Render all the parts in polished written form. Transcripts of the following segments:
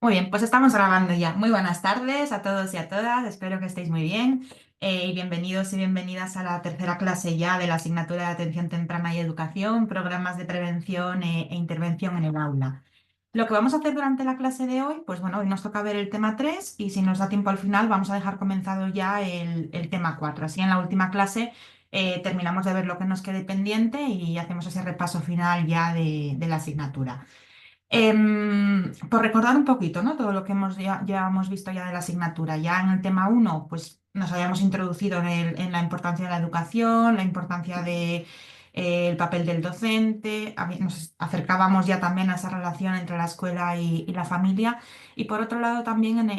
Muy bien, pues estamos grabando ya. Muy buenas tardes a todos y a todas. Espero que estéis muy bien. Y bienvenidos y bienvenidas a la tercera clase ya de la asignatura de Atención Temprana y Educación, programas de prevención e intervención en el aula. Lo que vamos a hacer durante la clase de hoy, pues bueno, hoy nos toca ver el tema 3 y si nos da tiempo al final vamos a dejar comenzado ya el tema 4. Así en la última clase terminamos de ver lo que nos quede pendiente y hacemos ese repaso final ya de la asignatura. Por recordar un poquito, ¿no? Todo lo que ya hemos visto ya de la asignatura. Ya en el tema uno, pues nos habíamos introducido en la importancia de la educación, la importancia de, el papel del docente, nos acercábamos ya también a esa relación entre la escuela y la familia. Y por otro lado también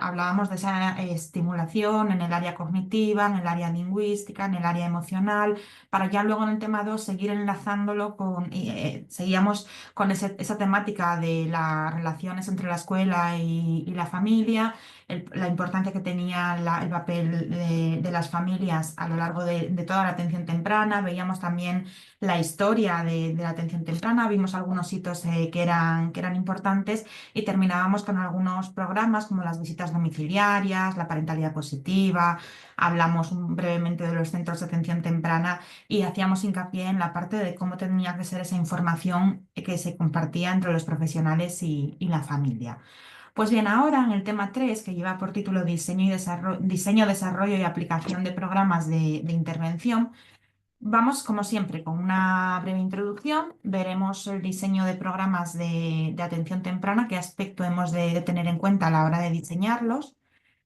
hablábamos de esa estimulación en el área cognitiva, en el área lingüística, en el área emocional, para ya luego en el tema 2 seguir enlazándolo seguíamos con esa temática de las relaciones entre la escuela y la familia, la importancia que tenía el papel de las familias a lo largo de toda la atención temprana. Veíamos también la historia de la atención temprana, vimos algunos hitos que eran importantes y terminábamos con algunos programas como las visitas domiciliarias, la parentalidad positiva, hablamos brevemente de los centros de atención temprana y hacíamos hincapié en la parte de cómo tenía que ser esa información que se compartía entre los profesionales y la familia. Pues bien, ahora en el tema 3 que lleva por título Diseño, desarrollo y aplicación de programas de intervención, vamos, como siempre, con una breve introducción. Veremos el diseño de programas de atención temprana, qué aspecto hemos de tener en cuenta a la hora de diseñarlos,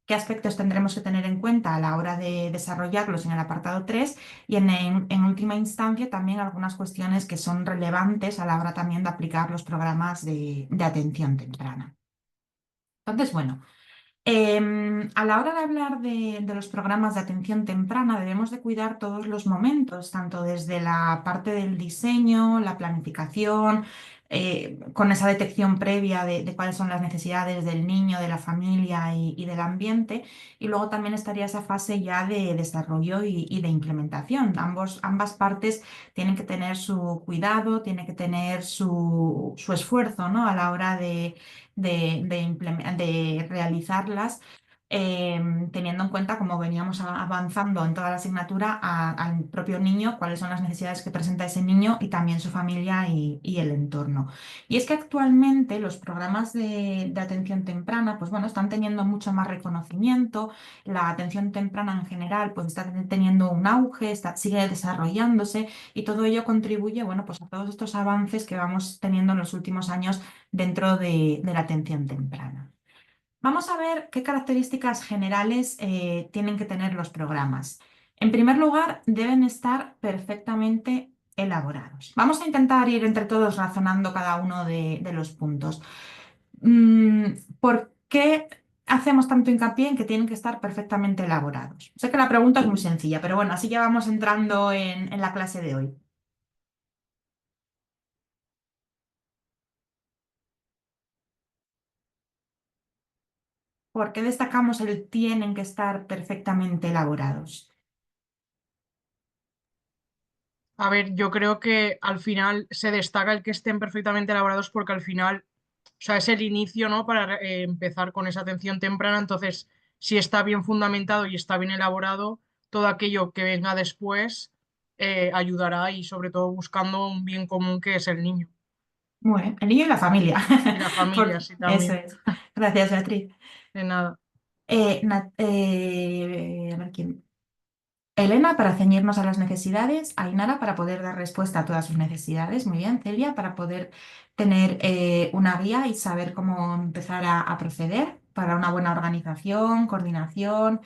qué aspectos tendremos que tener en cuenta a la hora de desarrollarlos en el apartado 3 y en última instancia también algunas cuestiones que son relevantes a la hora también de aplicar los programas de atención temprana. Entonces, bueno. A la hora de hablar de los programas de atención temprana, debemos de cuidar todos los momentos, tanto desde la parte del diseño, la planificación, con esa detección previa de cuáles son las necesidades del niño, de la familia y del ambiente, y luego también estaría esa fase ya de desarrollo y de implementación. Ambas partes tienen que tener su cuidado, tienen que tener su esfuerzo, ¿no? A la hora de realizarlas, teniendo en cuenta, como veníamos avanzando en toda la asignatura, al propio niño, cuáles son las necesidades que presenta ese niño y también su familia y el entorno. Y es que actualmente los programas de atención temprana, pues bueno, están teniendo mucho más reconocimiento, la atención temprana en general, pues está teniendo un auge, sigue desarrollándose y todo ello contribuye, bueno, pues a todos estos avances que vamos teniendo en los últimos años dentro de la atención temprana. Vamos a ver qué características generales tienen que tener los programas. En primer lugar, deben estar perfectamente elaborados. Vamos a intentar ir entre todos razonando cada uno de los puntos. Mm, ¿Por qué hacemos tanto hincapié en que tienen que estar perfectamente elaborados? Sé que la pregunta es muy sencilla, pero bueno, así ya vamos entrando en la clase de hoy. ¿Por qué destacamos el tienen que estar perfectamente elaborados? A ver, yo creo que al final se destaca el que estén perfectamente elaborados porque al final, o sea, es el inicio, ¿no? Para empezar con esa atención temprana. Entonces, si está bien fundamentado y está bien elaborado, todo aquello que venga después ayudará y sobre todo buscando un bien común que es el niño Muy bien, el niño y la familia. y la familia, sí, Eso también. es. Gracias, Beatriz. De nada. A ver quién. Elena, para ceñirnos a las necesidades. Ainara, para poder dar respuesta a todas sus necesidades. Muy bien. Celia, para poder tener una guía y saber cómo empezar a proceder para una buena organización, coordinación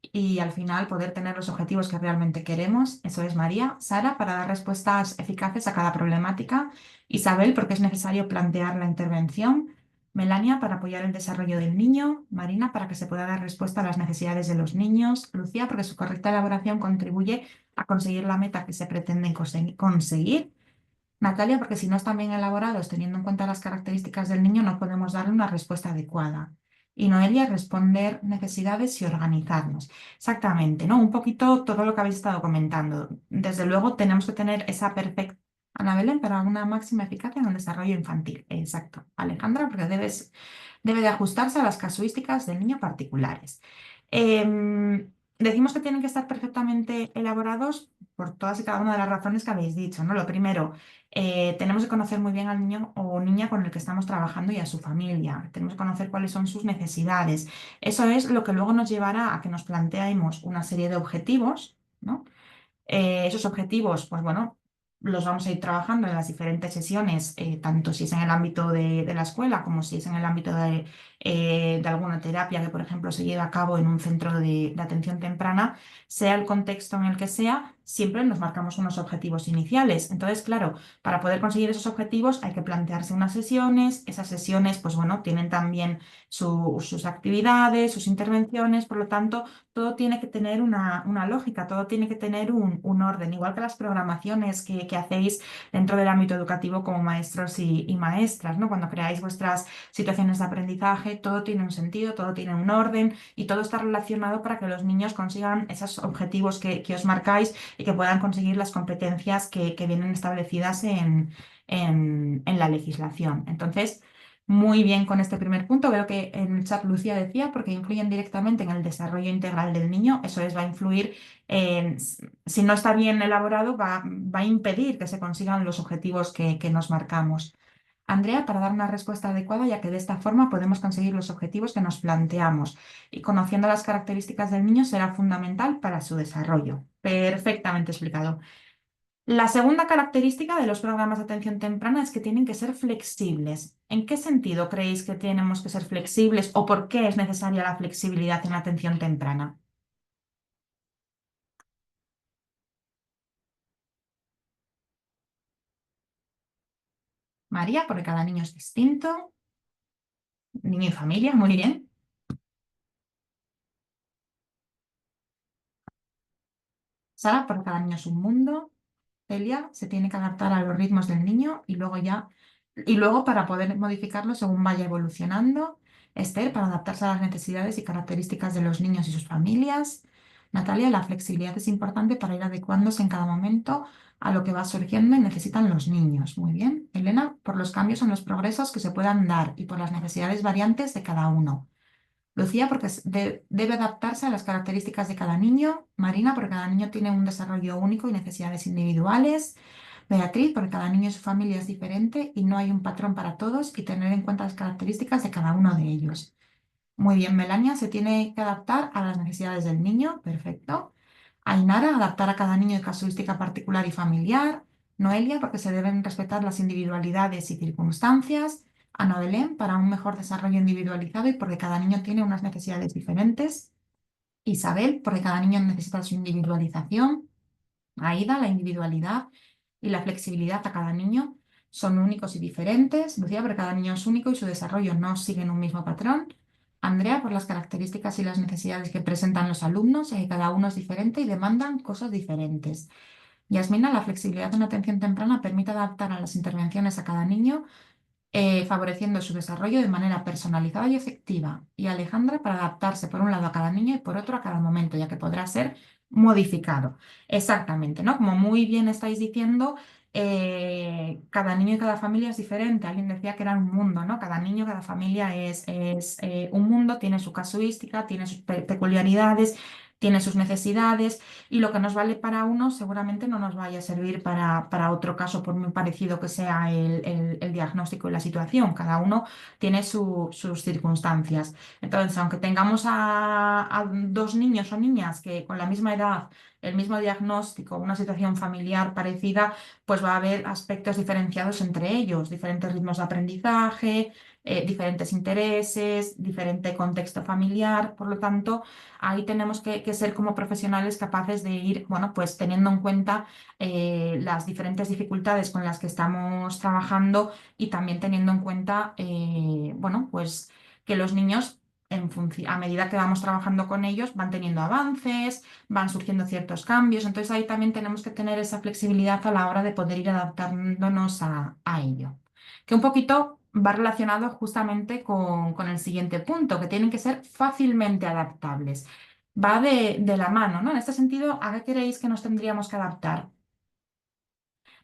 y al final poder tener los objetivos que realmente queremos. Eso es María. Sara, para dar respuestas eficaces a cada problemática. Isabel, porque es necesario plantear la intervención. Melania, para apoyar el desarrollo del niño. Marina, para que se pueda dar respuesta a las necesidades de los niños. Lucía, porque su correcta elaboración contribuye a conseguir la meta que se pretende conseguir. Natalia, porque si no están bien elaborados, teniendo en cuenta las características del niño, no podemos darle una respuesta adecuada. Y Noelia, responder necesidades y organizarnos. Exactamente, ¿no? Un poquito todo lo que habéis estado comentando. Desde luego tenemos que tener esa perfecta Ana Belén, para una máxima eficacia en el desarrollo infantil. Exacto. Alejandra, porque debe de ajustarse a las casuísticas del niño particulares. Decimos que tienen que estar perfectamente elaborados por todas y cada una de las razones que habéis dicho, ¿no? Lo primero, tenemos que conocer muy bien al niño o niña con el que estamos trabajando y a su familia. Tenemos que conocer cuáles son sus necesidades. Eso es lo que luego nos llevará a que nos planteemos una serie de objetivos, ¿no? Esos objetivos, pues bueno, los vamos a ir trabajando en las diferentes sesiones, tanto si es en el ámbito de la escuela como si es en el ámbito de alguna terapia que, por ejemplo, se lleve a cabo en un centro de atención temprana, sea el contexto en el que sea, siempre nos marcamos unos objetivos iniciales. Entonces, claro, para poder conseguir esos objetivos hay que plantearse unas sesiones. Esas sesiones, pues bueno, tienen también sus actividades, sus intervenciones, por lo tanto todo tiene que tener una lógica, todo tiene que tener un orden, igual que las programaciones que hacéis dentro del ámbito educativo como maestros y maestras, ¿no? Cuando creáis vuestras situaciones de aprendizaje, todo tiene un sentido, todo tiene un orden y todo está relacionado para que los niños consigan esos objetivos que os marcáis y que puedan conseguir las competencias que vienen establecidas en la legislación. Entonces, muy bien con este primer punto. Veo que en el chat Lucía decía, porque influyen directamente en el desarrollo integral del niño. Eso es, va a influir si no está bien elaborado, va a impedir que se consigan los objetivos que nos marcamos. Andrea, para dar una respuesta adecuada, ya que de esta forma podemos conseguir los objetivos que nos planteamos y conociendo las características del niño será fundamental para su desarrollo. Perfectamente explicado. La segunda característica de los programas de atención temprana es que tienen que ser flexibles. ¿En qué sentido creéis que tenemos que ser flexibles o por qué es necesaria la flexibilidad en la atención temprana? María, porque cada niño es distinto. Niño y familia, muy bien. Sara, porque cada niño es un mundo. Celia se tiene que adaptar a los ritmos del niño y luego para poder modificarlo según vaya evolucionando. Esther, para adaptarse a las necesidades y características de los niños y sus familias. Natalia, la flexibilidad es importante para ir adecuándose en cada momento a lo que va surgiendo y necesitan los niños. Muy bien. Elena, por los cambios en los progresos que se puedan dar y por las necesidades variantes de cada uno. Lucía, porque debe adaptarse a las características de cada niño. Marina, porque cada niño tiene un desarrollo único y necesidades individuales. Beatriz, porque cada niño y su familia es diferente y no hay un patrón para todos y tener en cuenta las características de cada uno de ellos. Muy bien, Melania, se tiene que adaptar a las necesidades del niño. Perfecto. Ainara, adaptar a cada niño de casuística particular y familiar. Noelia, porque se deben respetar las individualidades y circunstancias. Ana Belén, para un mejor desarrollo individualizado y porque cada niño tiene unas necesidades diferentes. Isabel, porque cada niño necesita su individualización. Aída, la individualidad y la flexibilidad a cada niño son únicos y diferentes. Lucía, porque cada niño es único y su desarrollo no sigue en un mismo patrón. Andrea, por las características y las necesidades que presentan los alumnos, ya que cada uno es diferente y demandan cosas diferentes. Yasmina, la flexibilidad en atención temprana permite adaptar a las intervenciones a cada niño favoreciendo su desarrollo de manera personalizada y efectiva. Y Alejandra para adaptarse por un lado a cada niño y por otro a cada momento, ya que podrá ser modificado. Exactamente, ¿no? Como muy bien estáis diciendo, cada niño y cada familia es diferente. Alguien decía que era un mundo, ¿no? Cada niño, cada familia es un mundo, tiene su casuística, tiene sus peculiaridades, tiene sus necesidades y lo que nos vale para uno seguramente no nos vaya a servir para otro caso, por muy parecido que sea el diagnóstico y la situación. Cada uno tiene sus circunstancias. Entonces, aunque tengamos a dos niños o niñas que con la misma edad, el mismo diagnóstico, una situación familiar parecida, pues va a haber aspectos diferenciados entre ellos, diferentes ritmos de aprendizaje, diferentes intereses, diferente contexto familiar. Por lo tanto, ahí tenemos que ser como profesionales capaces de ir, bueno, pues teniendo en cuenta las diferentes dificultades con las que estamos trabajando y también teniendo en cuenta, bueno, pues que los niños, a medida que vamos trabajando con ellos, van teniendo avances, van surgiendo ciertos cambios. Entonces ahí también tenemos que tener esa flexibilidad a la hora de poder ir adaptándonos a ello. Que un poquito va relacionado justamente con el siguiente punto, que tienen que ser fácilmente adaptables. Va de la mano, ¿no? En este sentido, ¿a qué creéis que nos tendríamos que adaptar?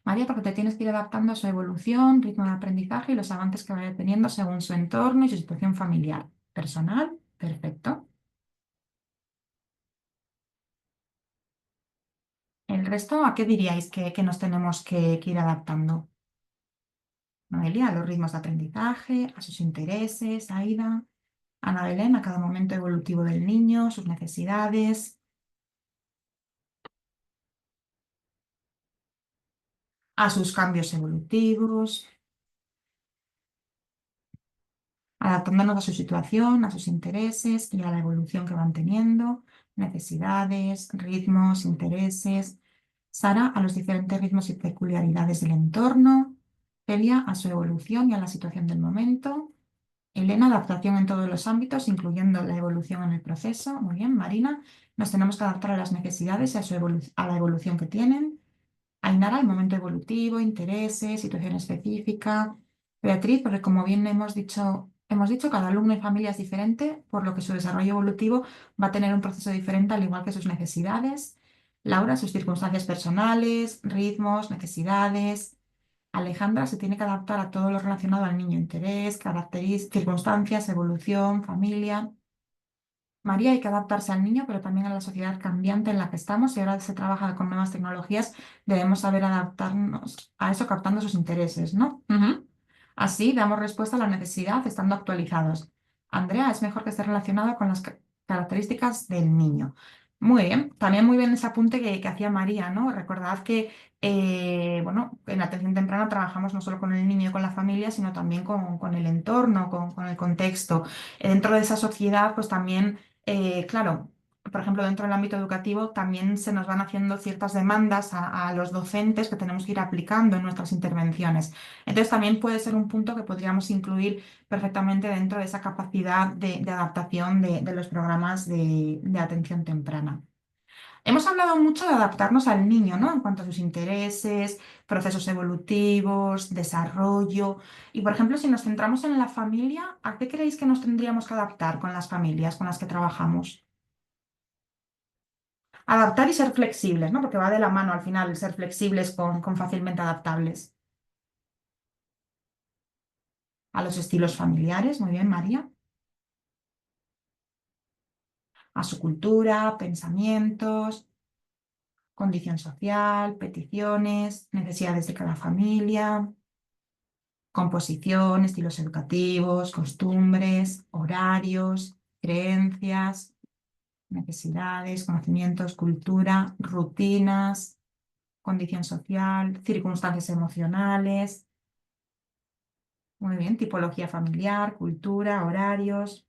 María, porque te tienes que ir adaptando a su evolución, ritmo de aprendizaje y los avances que vaya teniendo según su entorno y su situación familiar. Personal, perfecto. ¿El resto a qué diríais que nos tenemos que ir adaptando? Noelia, a los ritmos de aprendizaje, a sus intereses, Aida, Ana Belén, a cada momento evolutivo del niño, sus necesidades, a sus cambios evolutivos, adaptándonos a su situación, a sus intereses y a la evolución que van teniendo, necesidades, ritmos, intereses. Sara, a los diferentes ritmos y peculiaridades del entorno. Celia, a su evolución y a la situación del momento. Elena, adaptación en todos los ámbitos, incluyendo la evolución en el proceso. Muy bien, Marina, nos tenemos que adaptar a las necesidades y a, a la evolución que tienen. Ainara, el momento evolutivo, intereses, situación específica. Beatriz, porque como bien hemos dicho, cada alumno y familia es diferente, por lo que su desarrollo evolutivo va a tener un proceso diferente, al igual que sus necesidades. Laura, sus circunstancias personales, ritmos, necesidades. Alejandra se tiene que adaptar a todo lo relacionado al niño, interés, características, circunstancias, evolución, familia. María, hay que adaptarse al niño, pero también a la sociedad cambiante en la que estamos y ahora se trabaja con nuevas tecnologías, debemos saber adaptarnos a eso captando sus intereses, ¿no? Ujú. Así damos respuesta a la necesidad estando actualizados. Andrea, es mejor que esté relacionado con las características del niño. Muy bien, también muy bien ese apunte que hacía María, ¿no? Recordad que, bueno, en atención temprana trabajamos no solo con el niño y con la familia, sino también con el entorno, con el contexto. Dentro de esa sociedad, pues también claro, por ejemplo, dentro del ámbito educativo también se nos van haciendo ciertas demandas a los docentes que tenemos que ir aplicando en nuestras intervenciones. Entonces, también puede ser un punto que podríamos incluir perfectamente dentro de esa capacidad de adaptación de los programas de atención temprana. Hemos hablado mucho de adaptarnos al niño, ¿no? En cuanto a sus intereses, procesos evolutivos, desarrollo. Y, por ejemplo, si nos centramos en la familia, ¿a qué creéis que nos tendríamos que adaptar con las familias con las que trabajamos? Adaptar y ser flexibles, ¿no? Porque va de la mano al final el ser flexibles con fácilmente adaptables a los estilos familiares. Muy bien, María. A su cultura, pensamientos, condición social, peticiones, necesidades de cada familia. Composición, estilos educativos, costumbres, horarios, creencias, necesidades, conocimientos, cultura, rutinas, condición social, circunstancias emocionales. Muy bien, tipología familiar, cultura, horarios.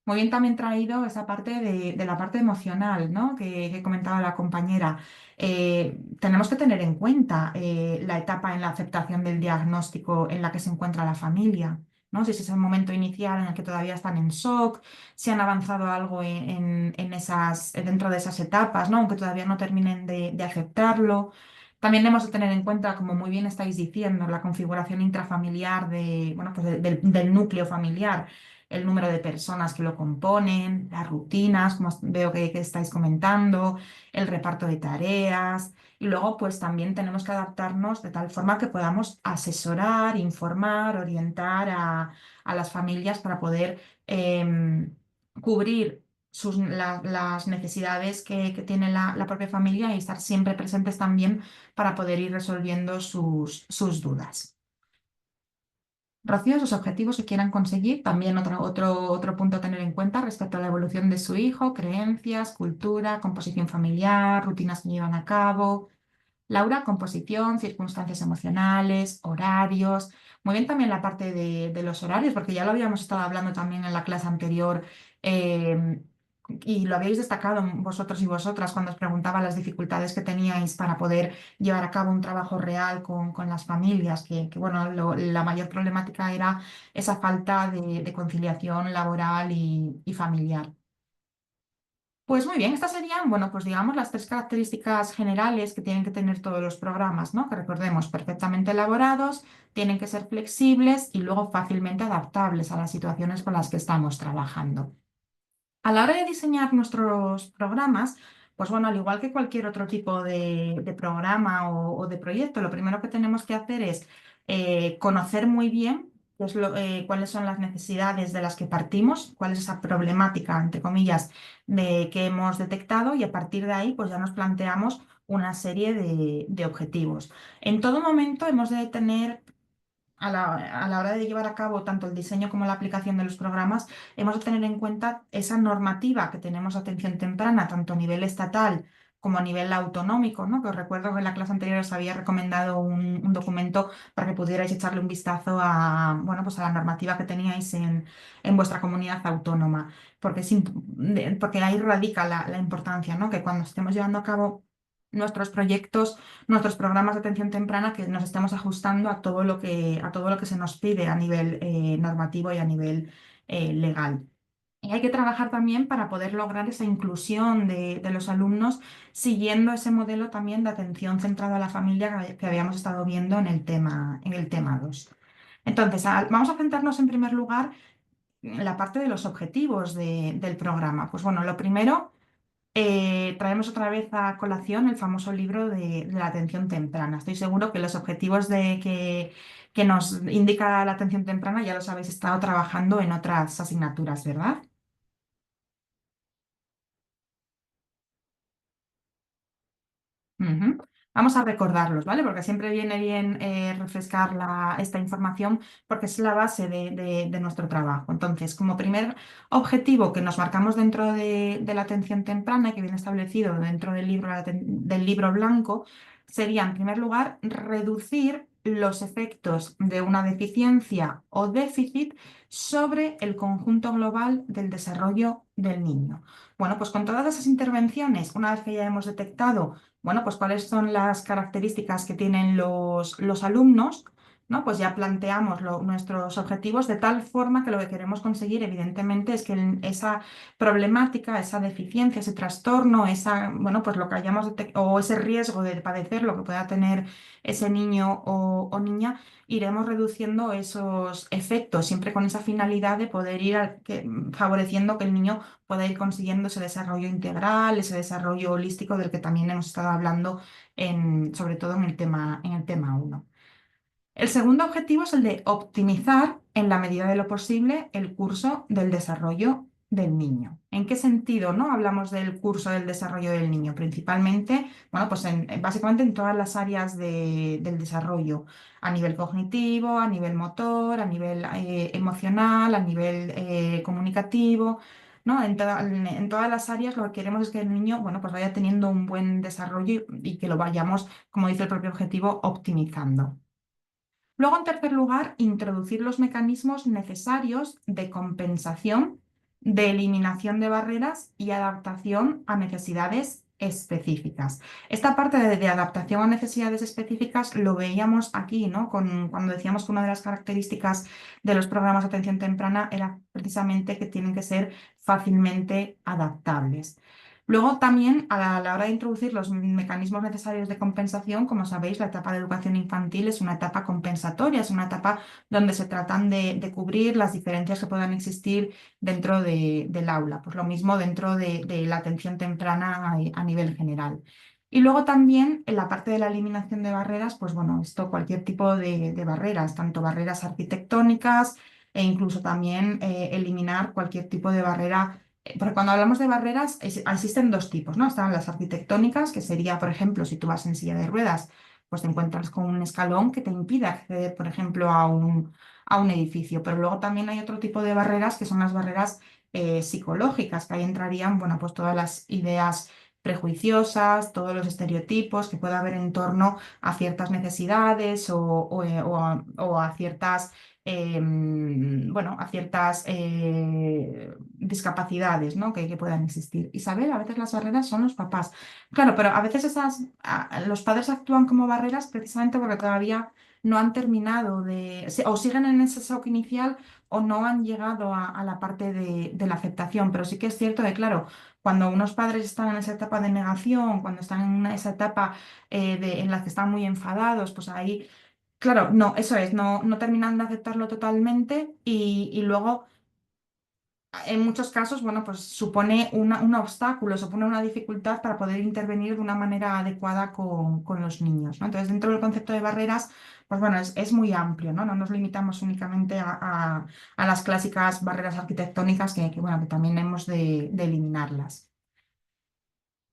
Muy bien también traído esa parte de la parte emocional, ¿no? Que comentaba la compañera. Tenemos que tener en cuenta la etapa en la aceptación del diagnóstico en la que se encuentra la familia, ¿no? Si ese es el momento inicial en el que todavía están en shock, si han avanzado algo en esas, dentro de esas etapas, ¿no? Aunque todavía no terminen de aceptarlo. También debemos de tener en cuenta, como muy bien estáis diciendo, la configuración intrafamiliar bueno, pues del núcleo familiar, el número de personas que lo componen, las rutinas, como veo que estáis comentando, el reparto de tareas. Y luego, pues también tenemos que adaptarnos de tal forma que podamos asesorar, informar, orientar a las familias para poder cubrir las necesidades que tiene la propia familia y estar siempre presentes también para poder ir resolviendo sus dudas. Rocío, sus objetivos que quieran conseguir, también otro punto a tener en cuenta respecto a la evolución de su hijo, creencias, cultura, composición familiar, rutinas que llevan a cabo. Laura, composición, circunstancias emocionales, horarios. Muy bien también la parte de los horarios, porque ya lo habíamos estado hablando también en la clase anterior eh, y lo habéis destacado vosotros y vosotras cuando os preguntaba las dificultades que teníais para poder llevar a cabo un trabajo real con las familias, bueno, la mayor problemática era esa falta de conciliación laboral y familiar. Pues muy bien, estas serían, bueno, pues digamos las tres características generales que tienen que tener todos los programas, ¿no? Que recordemos, perfectamente elaborados, tienen que ser flexibles y luego fácilmente adaptables a las situaciones con las que estamos trabajando. A la hora de diseñar nuestros programas, Pues bueno, al igual que cualquier otro tipo de programa o de proyecto, lo primero que tenemos que hacer es conocer muy bien cuáles son las necesidades de las que partimos, cuál es esa problemática, entre comillas, que hemos detectado y a partir de ahí pues ya nos planteamos una serie de objetivos. En todo momento hemos de tener a la hora de llevar a cabo tanto el diseño como la aplicación de los programas, hemos de tener en cuenta esa normativa que tenemos de atención temprana, tanto a nivel estatal como a nivel autonómico, ¿no? Que os recuerdo que en la clase anterior os había recomendado un documento para que pudierais echarle un vistazo a, bueno, pues a la normativa que teníais en vuestra comunidad autónoma, porque, porque ahí radica la importancia, ¿no? Que cuando estemos llevando a cabo nuestros proyectos, nuestros programas de atención temprana, que nos estemos ajustando a todo lo que se nos pide a nivel normativo y a nivel legal. Y hay que trabajar también para poder lograr esa inclusión de los alumnos siguiendo ese modelo también de atención centrada a la familia que habíamos estado viendo en el tema 2. Entonces, vamos a centrarnos en primer lugar en la parte de los objetivos del programa. Pues bueno, lo primero traemos otra vez a colación el famoso libro de la atención temprana. Estoy seguro que los objetivos que nos indica la atención temprana ya los habéis estado trabajando en otras asignaturas, ¿verdad? Ujú. Vamos a recordarlos, ¿vale? Porque siempre viene bien refrescar esta información porque es la base de nuestro trabajo. Entonces, como primer objetivo que nos marcamos dentro de la atención temprana, que viene establecido dentro del libro blanco, sería, en primer lugar, reducir los efectos de una deficiencia o déficit sobre el conjunto global del desarrollo del niño. Bueno, pues con todas esas intervenciones, una vez que ya hemos detectado bueno, pues cuáles son las características que tienen los alumnos, ¿no? Pues ya planteamos nuestros objetivos de tal forma que lo que queremos conseguir, evidentemente, es que esa problemática, esa deficiencia, ese trastorno, bueno, pues lo que hayamos detectado, o ese riesgo de padecer lo que pueda tener ese niño o niña, iremos reduciendo esos efectos, siempre con esa finalidad de poder ir favoreciendo que el niño pueda ir consiguiendo ese desarrollo integral, ese desarrollo holístico del que también hemos estado hablando sobre todo en el tema 1. El segundo objetivo es el de optimizar en la medida de lo posible el curso del desarrollo del niño. ¿En qué sentido, no? Hablamos del curso del desarrollo del niño, principalmente, bueno, pues básicamente en todas las áreas del desarrollo, a nivel cognitivo, a nivel motor, a nivel emocional, a nivel comunicativo, ¿no? En todas las áreas lo que queremos es que el niño, bueno, pues vaya teniendo un buen desarrollo y que lo vayamos, como dice el propio objetivo, optimizando. Luego, en tercer lugar, introducir los mecanismos necesarios de compensación, de eliminación de barreras y adaptación a necesidades específicas. Esta parte de adaptación a necesidades específicas lo veíamos aquí, ¿no? Cuando decíamos que una de las características de los programas de atención temprana era precisamente que tienen que ser fácilmente adaptables. Luego también a la hora de introducir los mecanismos necesarios de compensación, como sabéis, la etapa de educación infantil es una etapa compensatoria, es una etapa donde se tratan de cubrir las diferencias que puedan existir dentro del aula, pues lo mismo dentro de la atención temprana a nivel general. Y luego también en la parte de la eliminación de barreras, pues bueno, esto cualquier tipo de barreras, tanto barreras arquitectónicas e incluso también eliminar cualquier tipo de barrera porque cuando hablamos de barreras, existen dos tipos, ¿no? Están las arquitectónicas, que sería, por ejemplo, si tú vas en silla de ruedas, pues te encuentras con un escalón que te impide acceder, por ejemplo, a un edificio. Pero luego también hay otro tipo de barreras que son las barreras psicológicas, que ahí entrarían, bueno, pues todas las ideas prejuiciosas, todos los estereotipos que pueda haber en torno a ciertas necesidades o a ciertas bueno, a ciertas discapacidades, ¿no? que puedan existir. Isabel, a veces las barreras son los papás. Claro, pero a veces los padres actúan como barreras precisamente porque todavía no han terminado o siguen en ese shock inicial o no han llegado a la parte de la aceptación. Pero sí que es cierto que, claro, cuando unos padres están en esa etapa de negación, cuando están en esa etapa en la que están muy enfadados, pues ahí claro, no, eso es, no terminan de aceptarlo totalmente y luego en muchos casos, bueno, pues supone un obstáculo, supone una dificultad para poder intervenir de una manera adecuada con los niños, ¿no? Entonces, dentro del concepto de barreras, pues bueno, es muy amplio, ¿no? No nos limitamos únicamente a las clásicas barreras arquitectónicas bueno, que también hemos de eliminarlas.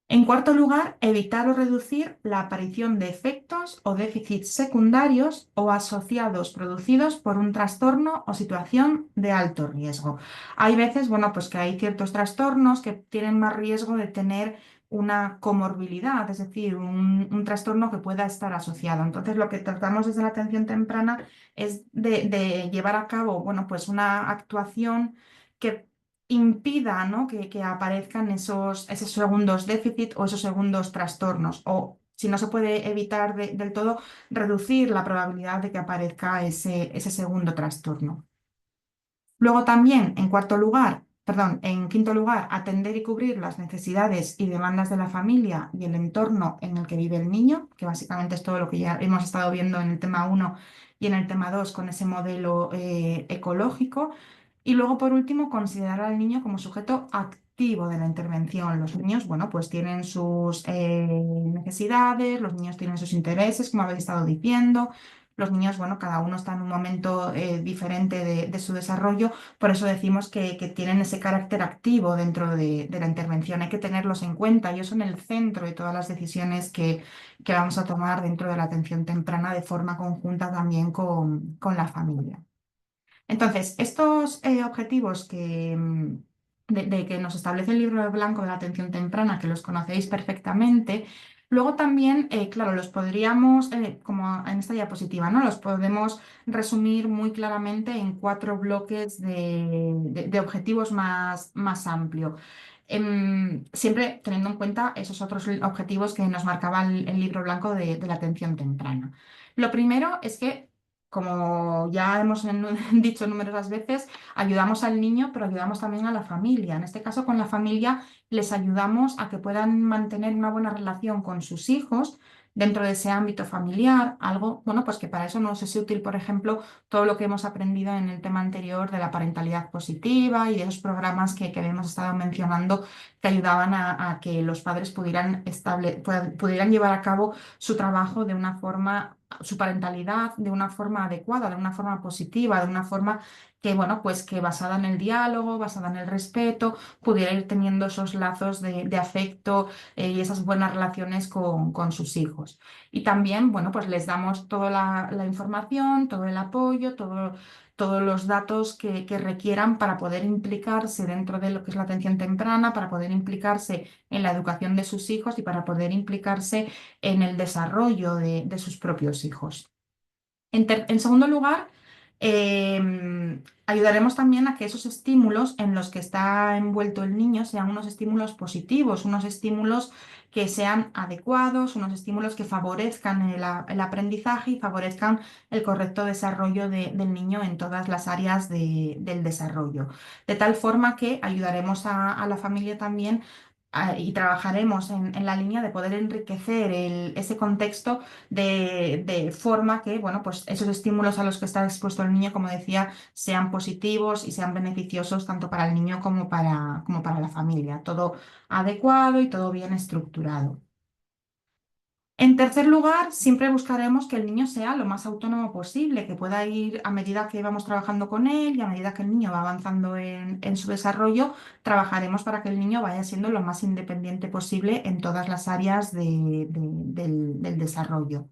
En cuarto lugar, evitar o reducir la aparición de efectos o déficits secundarios o asociados producidos por un trastorno o situación de alto riesgo. Hay veces, bueno, pues que hay ciertos trastornos que tienen más riesgo de tener una comorbilidad, es decir, un trastorno que pueda estar asociado. Entonces, lo que tratamos desde la atención temprana es de llevar a cabo, bueno, pues una actuación que impida, ¿no? que aparezcan esos segundos déficit o esos segundos trastornos. O si no se puede evitar del todo, reducir la probabilidad de que aparezca ese segundo trastorno. Luego también, en cuarto lugar, perdón, en quinto lugar, atender y cubrir las necesidades y demandas de la familia y el entorno en el que vive el niño, que básicamente es todo lo que ya hemos estado viendo en el tema uno y en el tema 2 con ese modelo ecológico. Y luego, por último, considerar al niño como sujeto activo de la intervención. Los niños, bueno, pues tienen sus necesidades, los niños tienen sus intereses, como habéis estado diciendo. Los niños, bueno, cada uno está en un momento diferente de su desarrollo, por eso decimos que tienen ese carácter activo dentro de la intervención. Hay que tenerlos en cuenta, ellos son el centro de todas las decisiones que vamos a tomar dentro de la atención temprana de forma conjunta también con la familia. Entonces, estos objetivos de que nos establece el libro blanco de la atención temprana, que los conocéis perfectamente, luego también, claro, los podríamos, como en esta diapositiva, ¿no? Los podemos resumir muy claramente en cuatro bloques de objetivos más amplio. Siempre teniendo en cuenta esos otros objetivos que nos marcaba el libro blanco de la atención temprana. Lo primero es que como ya hemos dicho numerosas veces, ayudamos al niño, pero ayudamos también a la familia. En este caso, con la familia les ayudamos a que puedan mantener una buena relación con sus hijos dentro de ese ámbito familiar, algo, bueno, pues que para eso nos es útil, por ejemplo, todo lo que hemos aprendido en el tema anterior de la parentalidad positiva y de esos programas que hemos estado mencionando que ayudaban a que los padres pudieran llevar a cabo su trabajo de una forma su parentalidad de una forma adecuada, de una forma positiva, de una forma que, bueno, pues que basada en el diálogo, basada en el respeto, pudiera ir teniendo esos lazos de afecto y esas buenas relaciones con sus hijos. Y también, bueno, pues les damos toda la información, todo el apoyo, todos los datos que requieran para poder implicarse dentro de lo que es la atención temprana, para poder implicarse en la educación de sus hijos y para poder implicarse en el desarrollo de sus propios hijos. En segundo lugar, ayudaremos también a que esos estímulos en los que está envuelto el niño sean unos estímulos positivos, unos estímulos que sean adecuados, unos estímulos que favorezcan el aprendizaje y favorezcan el correcto desarrollo del niño en todas las áreas del desarrollo. De tal forma que ayudaremos a la familia también y trabajaremos en la línea de poder enriquecer ese contexto de forma que, bueno, pues esos estímulos a los que está expuesto el niño, como decía, sean positivos y sean beneficiosos tanto para el niño como para la familia. Todo adecuado y todo bien estructurado. En tercer lugar, siempre buscaremos que el niño sea lo más autónomo posible, que pueda ir a medida que vamos trabajando con él y a medida que el niño va avanzando en su desarrollo, trabajaremos para que el niño vaya siendo lo más independiente posible en todas las áreas del desarrollo.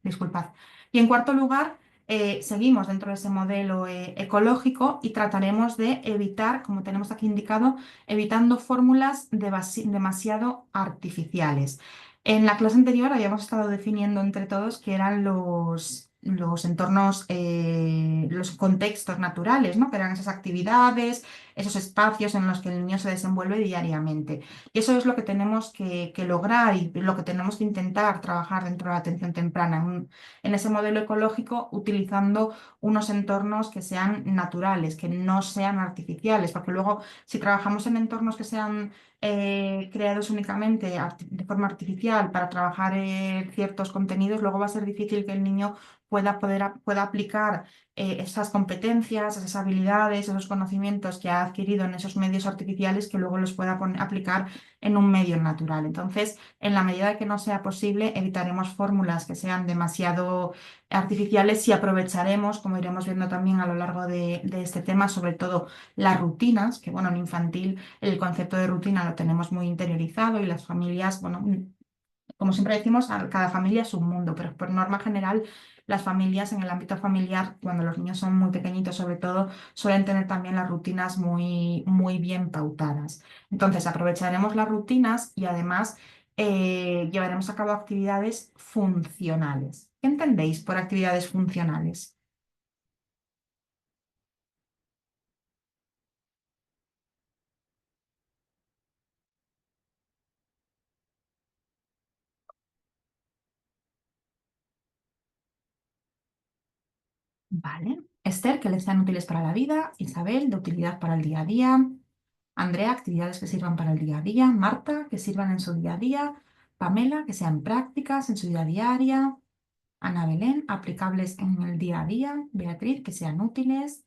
Disculpad. Y en cuarto lugar, seguimos dentro de ese modelo ecológico y trataremos de evitar, como tenemos aquí indicado, evitando fórmulas demasiado artificiales. En la clase anterior habíamos estado definiendo entre todos qué eran los entornos, los contextos naturales, ¿no? Que eran esas actividades, esos espacios en los que el niño se desenvuelve diariamente. Y eso es lo que tenemos que lograr y lo que tenemos que intentar trabajar dentro de la atención temprana, en ese modelo ecológico, utilizando unos entornos que sean naturales, que no sean artificiales, porque luego si trabajamos en entornos que sean creados únicamente de forma artificial para trabajar ciertos contenidos, luego va a ser difícil que el niño pueda aplicar esas competencias, esas habilidades, esos conocimientos que ha adquirido en esos medios artificiales, que luego los pueda aplicar en un medio natural. Entonces, en la medida que no sea posible, evitaremos fórmulas que sean demasiado artificiales y aprovecharemos, como iremos viendo también a lo largo de este tema, sobre todo las rutinas, que bueno, en infantil el concepto de rutina lo tenemos muy interiorizado y las familias, bueno, como siempre decimos, cada familia es un mundo, pero por norma general las familias en el ámbito familiar, cuando los niños son muy pequeñitos sobre todo, suelen tener también las rutinas muy, muy bien pautadas. Entonces aprovecharemos las rutinas y además llevaremos a cabo actividades funcionales. ¿Qué entendéis por actividades funcionales? Vale. Esther, que les sean útiles para la vida. Isabel, de utilidad para el día a día. Andrea, actividades que sirvan para el día a día. Marta, que sirvan en su día a día. Pamela, que sean prácticas en su vida diaria. Ana Belén, aplicables en el día a día. Beatriz, que sean útiles.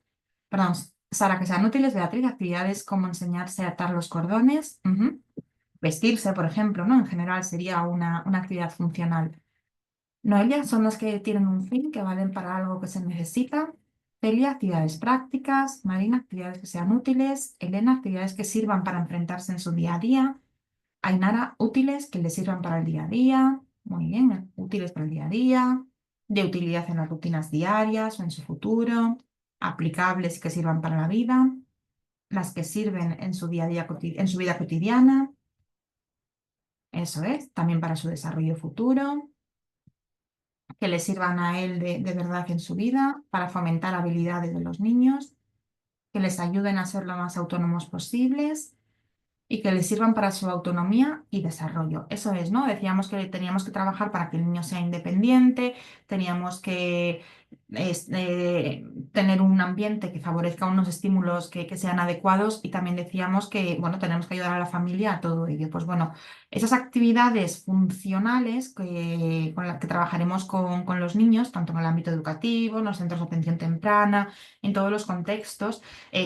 Perdón, Sara, que sean útiles. Beatriz, actividades como enseñarse a atar los cordones. Ujú. Vestirse, por ejemplo, ¿no? En general sería una actividad funcional. Noelia son las que tienen un fin, que valen para algo que se necesita. Celia, actividades prácticas. Marina, actividades que sean útiles. Elena, actividades que sirvan para enfrentarse en su día a día. Ainara, útiles que le sirvan para el día a día. Muy bien, útiles para el día a día. De utilidad en las rutinas diarias o en su futuro. Aplicables que sirvan para la vida. Las que sirven en su día a día, en su vida cotidiana. Eso es, también para su desarrollo futuro. Que le sirvan a él de verdad en su vida, para fomentar habilidades de los niños, que les ayuden a ser lo más autónomos posibles y que les sirvan para su autonomía y desarrollo. Eso es, ¿no? Decíamos que teníamos que trabajar para que el niño sea independiente, teníamos que tener un ambiente que favorezca unos estímulos que sean adecuados y también decíamos que, bueno, tenemos que ayudar a la familia a todo ello. Pues bueno, esas actividades funcionales con las que trabajaremos con los niños, tanto en el ámbito educativo, en los centros de atención temprana, en todos los contextos,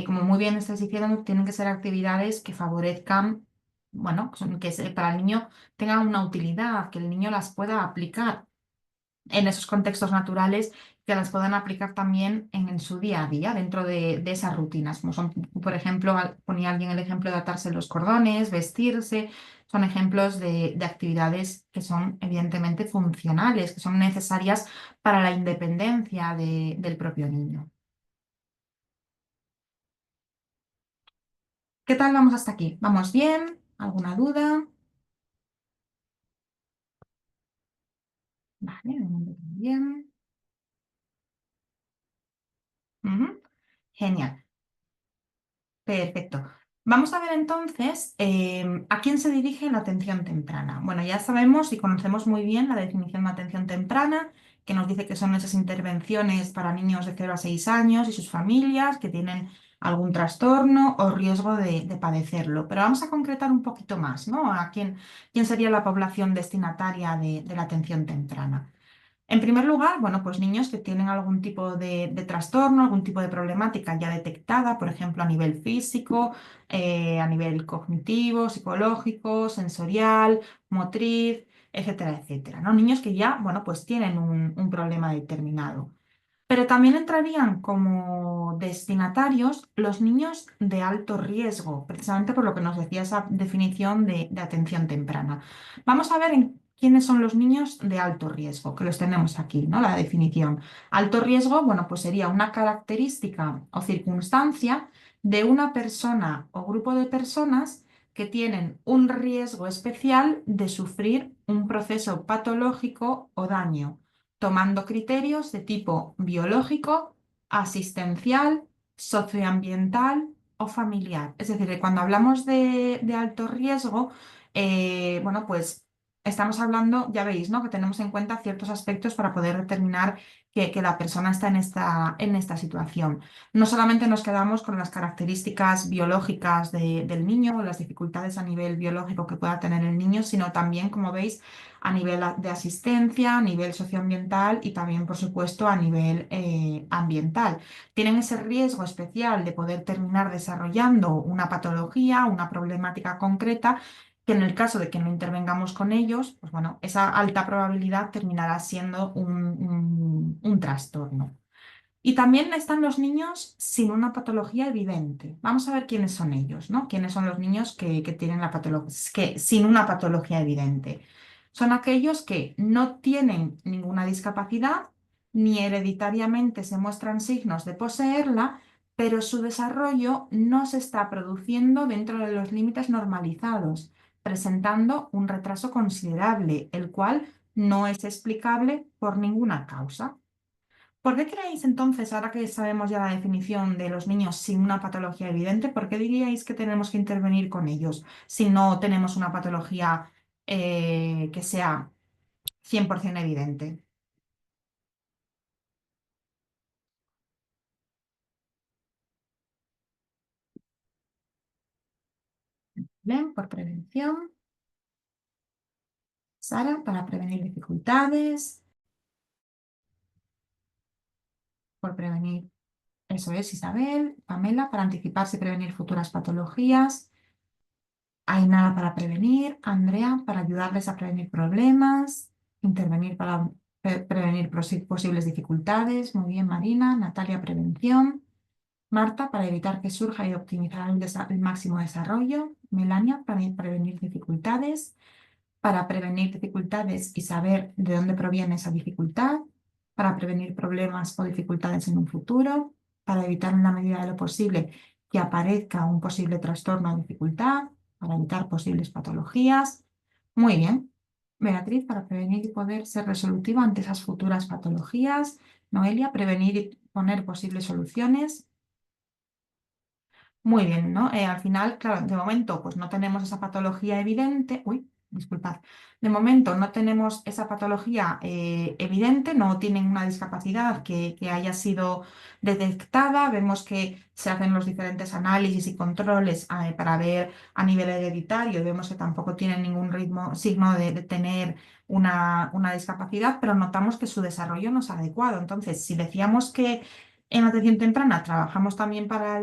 como muy bien estáis diciendo, tienen que ser actividades que favorezcan, bueno, para el niño tengan una utilidad, que el niño las pueda aplicar en esos contextos naturales, que las puedan aplicar también en su día a día, dentro de esas rutinas, como son, por ejemplo, ponía alguien el ejemplo de atarse los cordones, vestirse, son ejemplos de actividades que son evidentemente funcionales, que son necesarias para la independencia del propio niño. ¿Qué tal vamos hasta aquí? ¿Vamos bien? ¿Alguna duda? Vale, de momento bien. Ujú. Genial. Perfecto. Vamos a ver entonces a quién se dirige la atención temprana. Bueno, ya sabemos y conocemos muy bien la definición de atención temprana, que nos dice que son esas intervenciones para niños de 0 a 6 años y sus familias que tienen algún trastorno o riesgo de padecerlo. Pero vamos a concretar un poquito más, ¿no? A quién sería la población destinataria de la atención temprana. En primer lugar, bueno, pues niños que tienen algún tipo de trastorno, algún tipo de problemática ya detectada, por ejemplo, a nivel físico, a nivel cognitivo, psicológico, sensorial, motriz, etcétera, etcétera, ¿no? Niños que ya, bueno, pues tienen un problema determinado. Pero también entrarían como destinatarios los niños de alto riesgo, precisamente por lo que nos decía esa definición de atención temprana. Vamos a ver quiénes son los niños de alto riesgo, que los tenemos aquí, ¿no? La definición. Alto riesgo, bueno, pues sería una característica o circunstancia de una persona o grupo de personas que tienen un riesgo especial de sufrir un proceso patológico o daño tomando criterios de tipo biológico, asistencial, socioambiental o familiar. Es decir, que cuando hablamos de alto riesgo, bueno, pues estamos hablando, ya veis, ¿no? Que tenemos en cuenta ciertos aspectos para poder determinar que la persona está en esta situación. No solamente nos quedamos con las características biológicas del niño o las dificultades a nivel biológico que pueda tener el niño, sino también, como veis, a nivel de asistencia, a nivel socioambiental y también, por supuesto, a nivel ambiental. Tienen ese riesgo especial de poder terminar desarrollando una patología, una problemática concreta que en el caso de que no intervengamos con ellos, pues bueno, esa alta probabilidad terminará siendo un trastorno. Y también están los niños sin una patología evidente. Vamos a ver quiénes son ellos, ¿no? ¿Quiénes son los niños que tienen la patología, que sin una patología evidente? Son aquellos que no tienen ninguna discapacidad, ni hereditariamente se muestran signos de poseerla, pero su desarrollo no se está produciendo dentro de los límites normalizados, presentando un retraso considerable, el cual no es explicable por ninguna causa. ¿Por qué creéis entonces, ahora que sabemos ya la definición de los niños sin una patología evidente, por qué diríais que tenemos que intervenir con ellos si no tenemos una patología que sea 100% evidente? Bien, por prevención. Sara, para prevenir dificultades, por prevenir, eso es, Isabel, Pamela, para anticiparse y prevenir futuras patologías. Hay nada para prevenir. Andrea, para ayudarles a prevenir problemas. Intervenir para prevenir posibles dificultades. Muy bien, Marina. Natalia, prevención. Marta, para evitar que surja y optimizar el máximo desarrollo. Melania, para prevenir dificultades. Para prevenir dificultades y saber de dónde proviene esa dificultad. Para prevenir problemas o dificultades en un futuro. Para evitar en la medida de lo posible que aparezca un posible trastorno o dificultad, para evitar posibles patologías. Muy bien. Beatriz, para prevenir y poder ser resolutiva ante esas futuras patologías. Noelia, prevenir y poner posibles soluciones. Muy bien, ¿no? Al final, claro, de momento, pues no tenemos esa patología evidente. Uy, disculpad. De momento no tenemos esa patología evidente, no tienen una discapacidad que haya sido detectada. Vemos que se hacen los diferentes análisis y controles para ver a nivel hereditario y vemos que tampoco tienen ningún signo de tener una discapacidad, pero notamos que su desarrollo no es adecuado. Entonces, si decíamos que en atención temprana trabajamos también para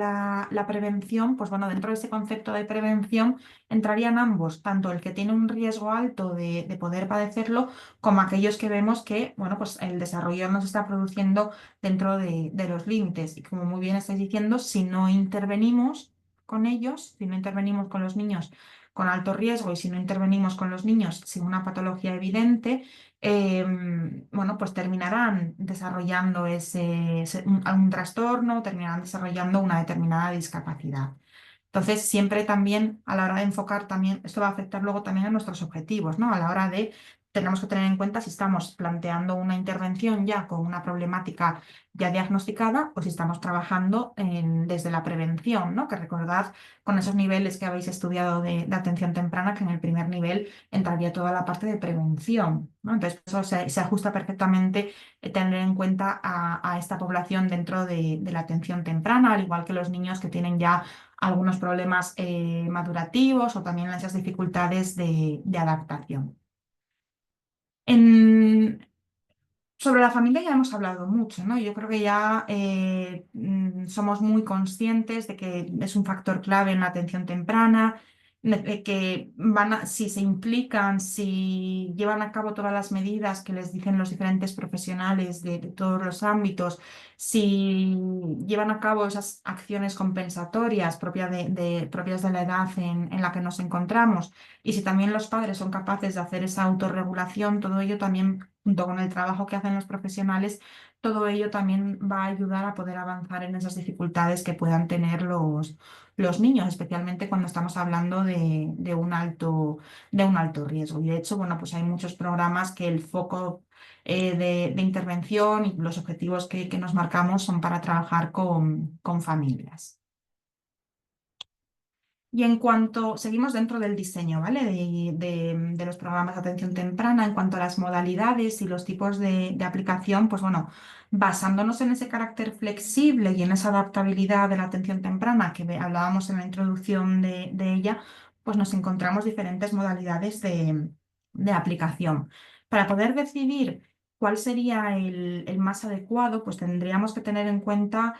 la prevención, pues bueno, dentro de ese concepto de prevención entrarían ambos, tanto el que tiene un riesgo alto de poder padecerlo, como aquellos que vemos que, bueno, pues el desarrollo no se está produciendo dentro de los límites. Y como muy bien estáis diciendo, si no intervenimos con ellos, si no intervenimos con los niños con alto riesgo y si no intervenimos con los niños sin una patología evidente, bueno, pues terminarán desarrollando algún trastorno, terminarán desarrollando una determinada discapacidad. Entonces, siempre también a la hora de enfocar también, esto va a afectar luego también a nuestros objetivos, ¿no? A la hora de, tenemos que tener en cuenta si estamos planteando una intervención ya con una problemática ya diagnosticada o si estamos trabajando desde la prevención, ¿no? Que recordad con esos niveles que habéis estudiado de atención temprana, que en el primer nivel entraría toda la parte de prevención, ¿no? Entonces, eso se ajusta perfectamente tener en cuenta a esta población dentro de la atención temprana, al igual que los niños que tienen ya algunos problemas madurativos o también esas dificultades de adaptación. En, Sobre la familia ya hemos hablado mucho, ¿no? Yo creo que ya somos muy conscientes de que es un factor clave en la atención temprana, de que si se implican, si llevan a cabo todas las medidas que les dicen los diferentes profesionales de todos los ámbitos, si llevan a cabo esas acciones compensatorias propias de la edad en la que nos encontramos, y si también los padres son capaces de hacer esa autorregulación, todo ello también junto con el trabajo que hacen los profesionales, todo ello también va a ayudar a poder avanzar en esas dificultades que puedan tener los niños, especialmente cuando estamos hablando de un alto riesgo. Y de hecho, bueno, pues hay muchos programas que el foco de intervención y los objetivos que nos marcamos son para trabajar con familias. Y en cuanto, seguimos dentro del diseño, ¿vale? De los programas de atención temprana, en cuanto a las modalidades y los tipos de aplicación, pues bueno, basándonos en ese carácter flexible y en esa adaptabilidad de la atención temprana que hablábamos en la introducción de ella, pues nos encontramos diferentes modalidades de aplicación. Para poder decidir cuál sería el más adecuado, pues tendríamos que tener en cuenta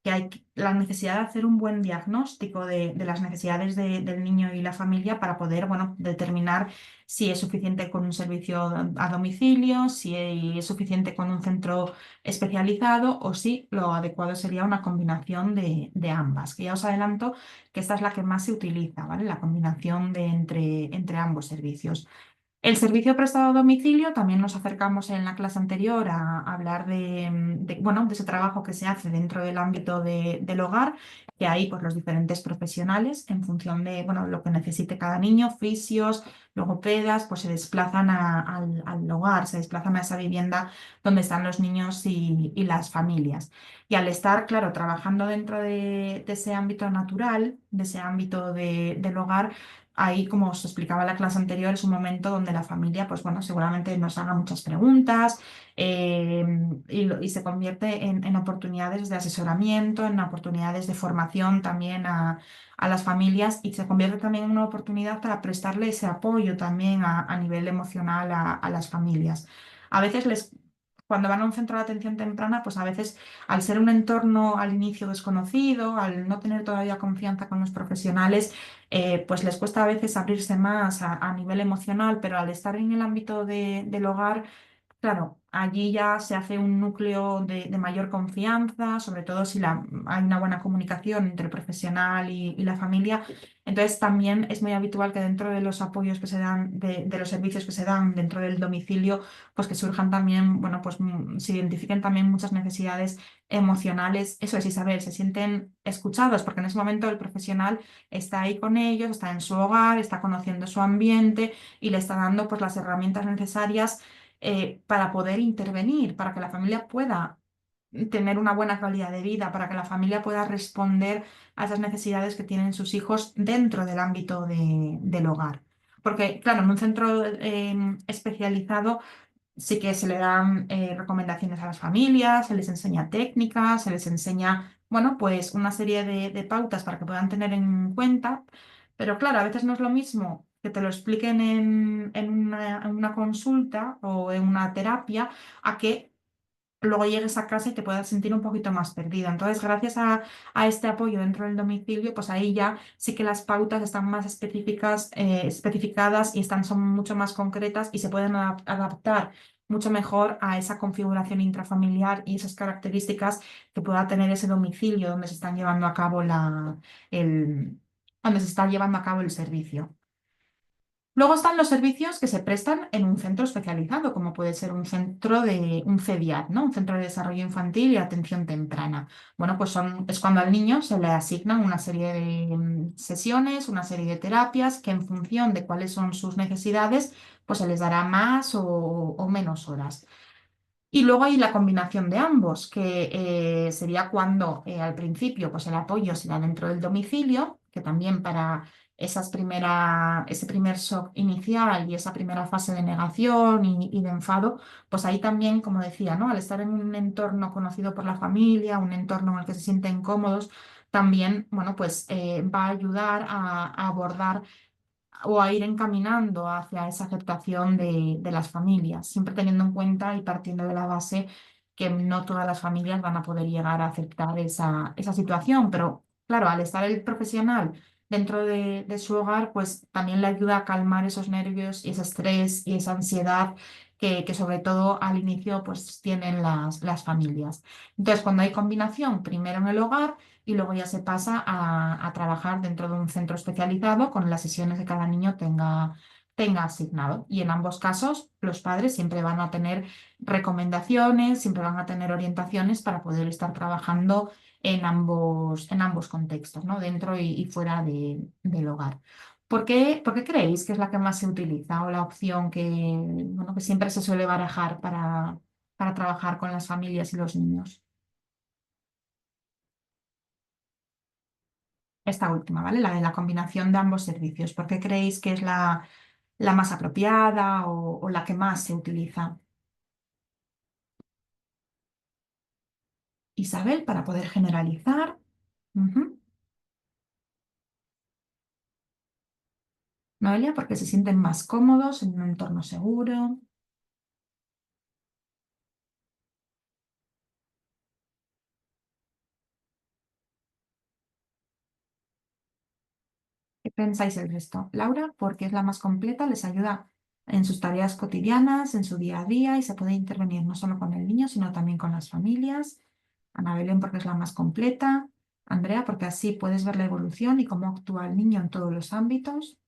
que hay la necesidad de hacer un buen diagnóstico de las necesidades del niño y la familia para poder, bueno, determinar si es suficiente con un servicio a domicilio, si es suficiente con un centro especializado o si lo adecuado sería una combinación de ambas, que ya os adelanto que esta es la que más se utiliza, ¿vale? La combinación entre ambos servicios. El servicio prestado a domicilio, también nos acercamos en la clase anterior a hablar bueno, de ese trabajo que se hace dentro del ámbito del hogar, que hay pues, los diferentes profesionales en función de bueno, lo que necesite cada niño, fisios, logopedas, pues se desplazan al hogar, se desplazan a esa vivienda donde están los niños y las familias. Y al estar, claro, trabajando dentro de ese ámbito natural, de ese ámbito del hogar, ahí, como os explicaba en la clase anterior, es un momento donde la familia, pues bueno, seguramente nos haga muchas preguntas y se convierte en oportunidades de asesoramiento, en oportunidades de formación también a las familias y se convierte también en una oportunidad para prestarle ese apoyo también a nivel emocional a las familias. A veces cuando van a un centro de atención temprana, pues a veces al ser un entorno al inicio desconocido, al no tener todavía confianza con los profesionales, pues les cuesta a veces abrirse más a nivel emocional, pero al estar en el ámbito del hogar, claro, allí ya se hace un núcleo de mayor confianza, sobre todo si hay una buena comunicación entre el profesional y la familia. Entonces también es muy habitual que dentro de los apoyos que se dan, de los servicios que se dan dentro del domicilio, pues que surjan también, bueno, pues se identifiquen también muchas necesidades emocionales. Eso es, Isabel, se sienten escuchados, porque en ese momento el profesional está ahí con ellos, está en su hogar, está conociendo su ambiente y le está dando pues las herramientas necesarias para poder intervenir, para que la familia pueda tener una buena calidad de vida, para que la familia pueda responder a esas necesidades que tienen sus hijos dentro del ámbito del hogar. Porque, claro, en un centro especializado sí que se le dan recomendaciones a las familias, se les enseña técnicas, se les enseña, bueno, pues una serie de pautas para que puedan tener en cuenta, pero claro, a veces no es lo mismo que te lo expliquen en una consulta o en una terapia a que luego llegues a casa y te puedas sentir un poquito más perdida. Entonces, gracias a este apoyo dentro del domicilio, pues ahí ya sí que las pautas están más especificadas y son mucho más concretas y se pueden adaptar mucho mejor a esa configuración intrafamiliar y esas características que pueda tener ese domicilio donde se están llevando a cabo donde se está llevando a cabo el servicio. Luego están los servicios que se prestan en un centro especializado, como puede ser un centro un CEDIAT, ¿no? Un centro de desarrollo infantil y atención temprana. Bueno, pues es cuando al niño se le asignan una serie de sesiones, una serie de terapias que en función de cuáles son sus necesidades, pues se les dará más o menos horas. Y luego hay la combinación de ambos, que sería cuando al principio pues el apoyo se da dentro del domicilio, que también para ese primer shock inicial y esa primera fase de negación y de enfado, pues ahí también, como decía, ¿no? Al estar en un entorno conocido por la familia, un entorno en el que se sienten cómodos, también, bueno, pues va a ayudar a abordar o a ir encaminando hacia esa aceptación de las familias, siempre teniendo en cuenta y partiendo de la base que no todas las familias van a poder llegar a aceptar esa situación, pero claro, al estar el profesional dentro de su hogar, pues también le ayuda a calmar esos nervios y ese estrés y esa ansiedad que sobre todo al inicio pues tienen las familias. Entonces, cuando hay combinación, primero en el hogar, y luego ya se pasa a trabajar dentro de un centro especializado con las sesiones que cada niño tenga asignado. Y en ambos casos, los padres siempre van a tener recomendaciones, siempre van a tener orientaciones para poder estar trabajando en ambos contextos, ¿no? Dentro y fuera del hogar. ¿Por qué creéis que es la que más se utiliza o la opción bueno, que siempre se suele barajar para trabajar con las familias y los niños? Esta última, ¿vale? La de la combinación de ambos servicios. ¿Por qué creéis que es la más apropiada o la que más se utiliza? Isabel, para poder generalizar. Ujú. Noelia, porque se sienten más cómodos en un entorno seguro. ¿Qué pensáis el resto? Laura, porque es la más completa, les ayuda en sus tareas cotidianas, en su día a día y se puede intervenir no solo con el niño, sino también con las familias. Ana Belén, porque es la más completa. Andrea, porque así puedes ver la evolución y cómo actúa el niño en todos los ámbitos.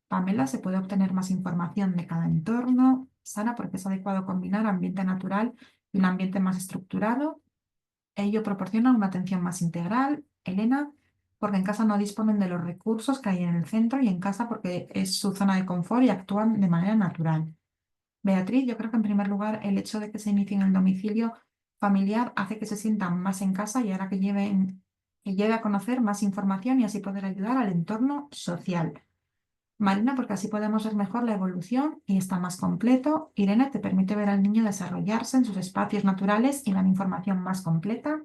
Pamela, se puede obtener más información de cada entorno. Sara, porque es adecuado combinar ambiente natural y un ambiente más estructurado. Ello proporciona una atención más integral. Elena, porque en casa no disponen de los recursos que hay en el centro y en casa porque es su zona de confort y actúan de manera natural. Beatriz, yo creo que en primer lugar el hecho de que se inicie en el domicilio familiar hace que se sientan más en casa y ahora que lleve a conocer más información y así poder ayudar al entorno social. Marina, porque así podemos ver mejor la evolución y está más completo. Irene, te permite ver al niño desarrollarse en sus espacios naturales y dan información más completa.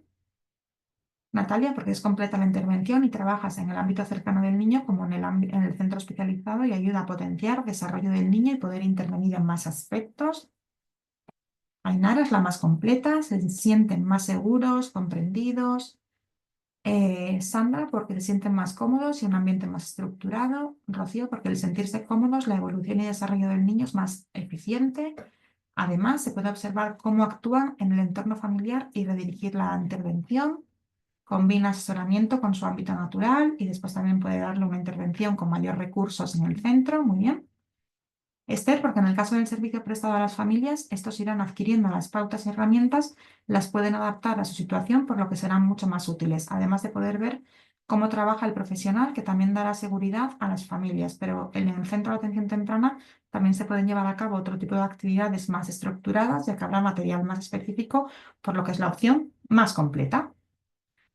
Natalia, porque es completa la intervención y trabajas en el ámbito cercano del niño como en el centro especializado y ayuda a potenciar el desarrollo del niño y poder intervenir en más aspectos. Ainara es la más completa, se sienten más seguros, comprendidos. Sandra, porque se sienten más cómodos y un ambiente más estructurado. Rocío, porque el sentirse cómodos, la evolución y desarrollo del niño es más eficiente. Además, se puede observar cómo actúan en el entorno familiar y redirigir la intervención. Combina asesoramiento con su ámbito natural y después también puede darle una intervención con mayor recursos en el centro. Muy bien. Esther, porque en el caso del servicio prestado a las familias, estos irán adquiriendo las pautas y herramientas, las pueden adaptar a su situación, por lo que serán mucho más útiles, además de poder ver cómo trabaja el profesional, que también dará seguridad a las familias. Pero en el centro de atención temprana también se pueden llevar a cabo otro tipo de actividades más estructuradas, ya que habrá material más específico, por lo que es la opción más completa.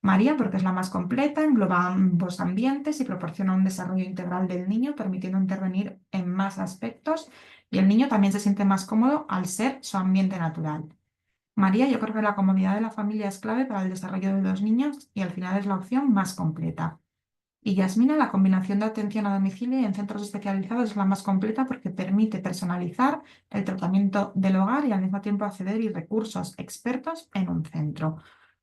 María, porque es la más completa, engloba ambos ambientes y proporciona un desarrollo integral del niño, permitiendo intervenir en más aspectos y el niño también se siente más cómodo al ser su ambiente natural. María, yo creo que la comodidad de la familia es clave para el desarrollo de los niños y al final es la opción más completa. Y Yasmina, la combinación de atención a domicilio y en centros especializados es la más completa porque permite personalizar el tratamiento del hogar y al mismo tiempo acceder y recursos expertos en un centro.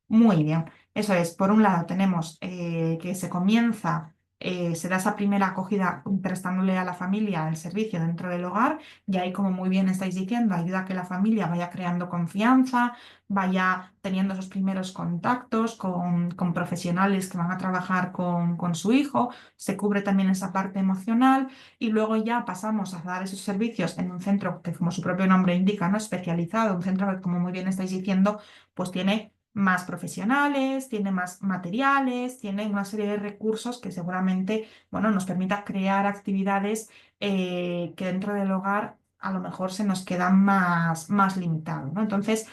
Muy bien, eso es. Por un lado tenemos que se comienza, se da esa primera acogida prestándole a la familia el servicio dentro del hogar y ahí, como muy bien estáis diciendo, ayuda a que la familia vaya creando confianza, vaya teniendo esos primeros contactos con profesionales que van a trabajar con su hijo, se cubre también esa parte emocional y luego ya pasamos a dar esos servicios en un centro que, como su propio nombre indica, no especializado, un centro que, como muy bien estáis diciendo, pues tiene más profesionales, tiene más materiales, tiene una serie de recursos que seguramente, bueno, nos permita crear actividades que dentro del hogar a lo mejor se nos quedan más limitados, ¿no? Entonces,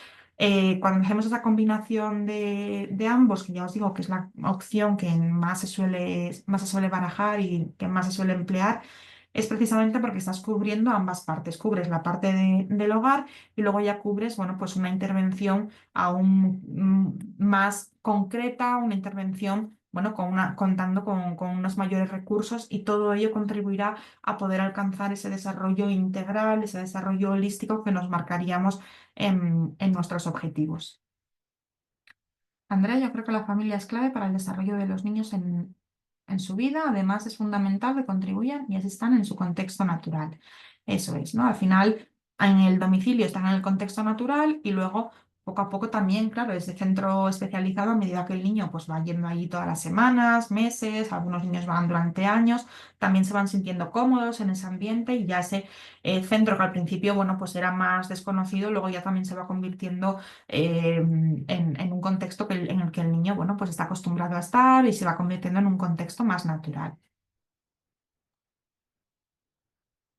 cuando hacemos esa combinación de ambos, que ya os digo que es la opción que más se suele barajar y que más se suele emplear, es precisamente porque estás cubriendo ambas partes. Cubres la parte del hogar y luego ya cubres, bueno, pues una intervención aún más concreta, una intervención, bueno, contando con unos mayores recursos y todo ello contribuirá a poder alcanzar ese desarrollo integral, ese desarrollo holístico que nos marcaríamos en nuestros objetivos. Andrea, yo creo que la familia es clave para el desarrollo de los niños en su vida. Además, es fundamental que contribuyan y asistan en su contexto natural. Eso es, ¿no? Al final, en el domicilio están en el contexto natural y luego, poco a poco también, claro, ese centro especializado, a medida que el niño pues, va yendo allí todas las semanas, meses, algunos niños van durante años, también se van sintiendo cómodos en ese ambiente y ya ese centro que al principio, bueno, pues era más desconocido, luego ya también se va convirtiendo en un contexto en el que el niño, bueno, pues está acostumbrado a estar y se va convirtiendo en un contexto más natural.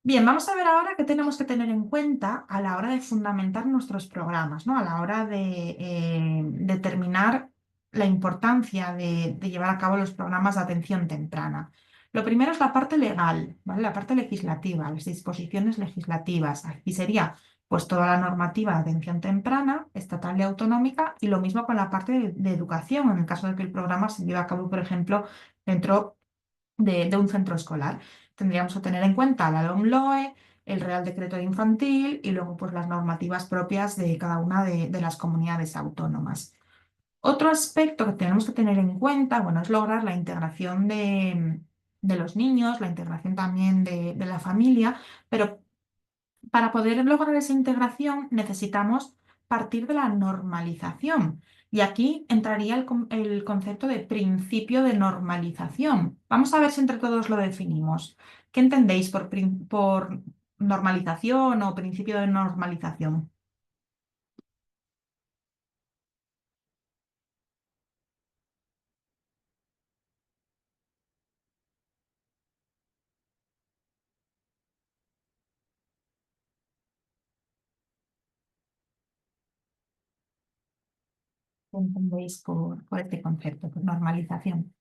Bien, vamos a ver ahora qué tenemos que tener en cuenta a la hora de fundamentar nuestros programas, ¿no? A la hora de determinar la importancia de llevar a cabo los programas de atención temprana. Lo primero es la parte legal, ¿vale? La parte legislativa, las disposiciones legislativas. Aquí sería pues toda la normativa de atención temprana, estatal y autonómica, y lo mismo con la parte de educación, en el caso de que el programa se lleve a cabo, por ejemplo, dentro de un centro escolar. Tendríamos que tener en cuenta la LOMLOE, el Real Decreto de Infantil y luego pues las normativas propias de cada una de las comunidades autónomas. Otro aspecto que tenemos que tener en cuenta, bueno, es lograr la integración de los niños, la integración también de la familia, pero para poder lograr esa integración necesitamos partir de la normalización. Y aquí entraría el concepto de principio de normalización. Vamos a ver si entre todos lo definimos. ¿Qué entendéis por normalización o principio de normalización? ¿Qué entendéis por este concepto, por normalización?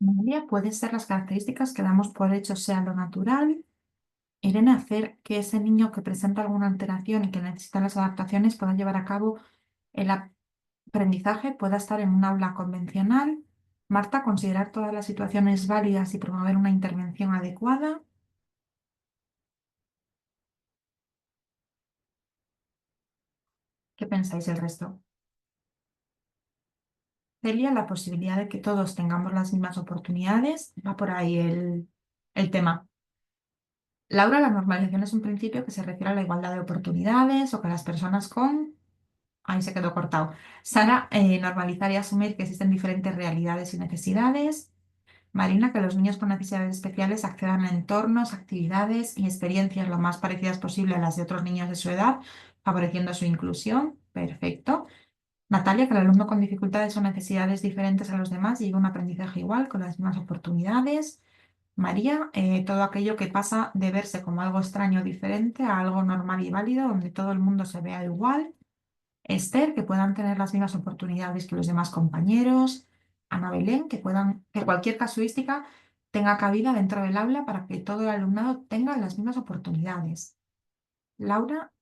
María, puede ser las características que damos por hecho sea lo natural. Irene, hacer que ese niño que presenta alguna alteración y que necesita las adaptaciones pueda llevar a cabo el aprendizaje, pueda estar en un aula convencional. Marta, considerar todas las situaciones válidas y promover una intervención adecuada. ¿Qué pensáis el resto? Celia, la posibilidad de que todos tengamos las mismas oportunidades. Va por ahí el tema. Laura, la normalización es un principio que se refiere a la igualdad de oportunidades o que las personas con... Ahí se quedó cortado. Sara, normalizar y asumir que existen diferentes realidades y necesidades. Marina, que los niños con necesidades especiales accedan a entornos, actividades y experiencias lo más parecidas posible a las de otros niños de su edad, favoreciendo su inclusión. Perfecto. Natalia, que el alumno con dificultades o necesidades diferentes a los demás lleva un aprendizaje igual, con las mismas oportunidades. María, todo aquello que pasa de verse como algo extraño o diferente a algo normal y válido, donde todo el mundo se vea igual. Esther, que puedan tener las mismas oportunidades que los demás compañeros. Ana Belén, que cualquier casuística tenga cabida dentro del aula para que todo el alumnado tenga las mismas oportunidades. Laura,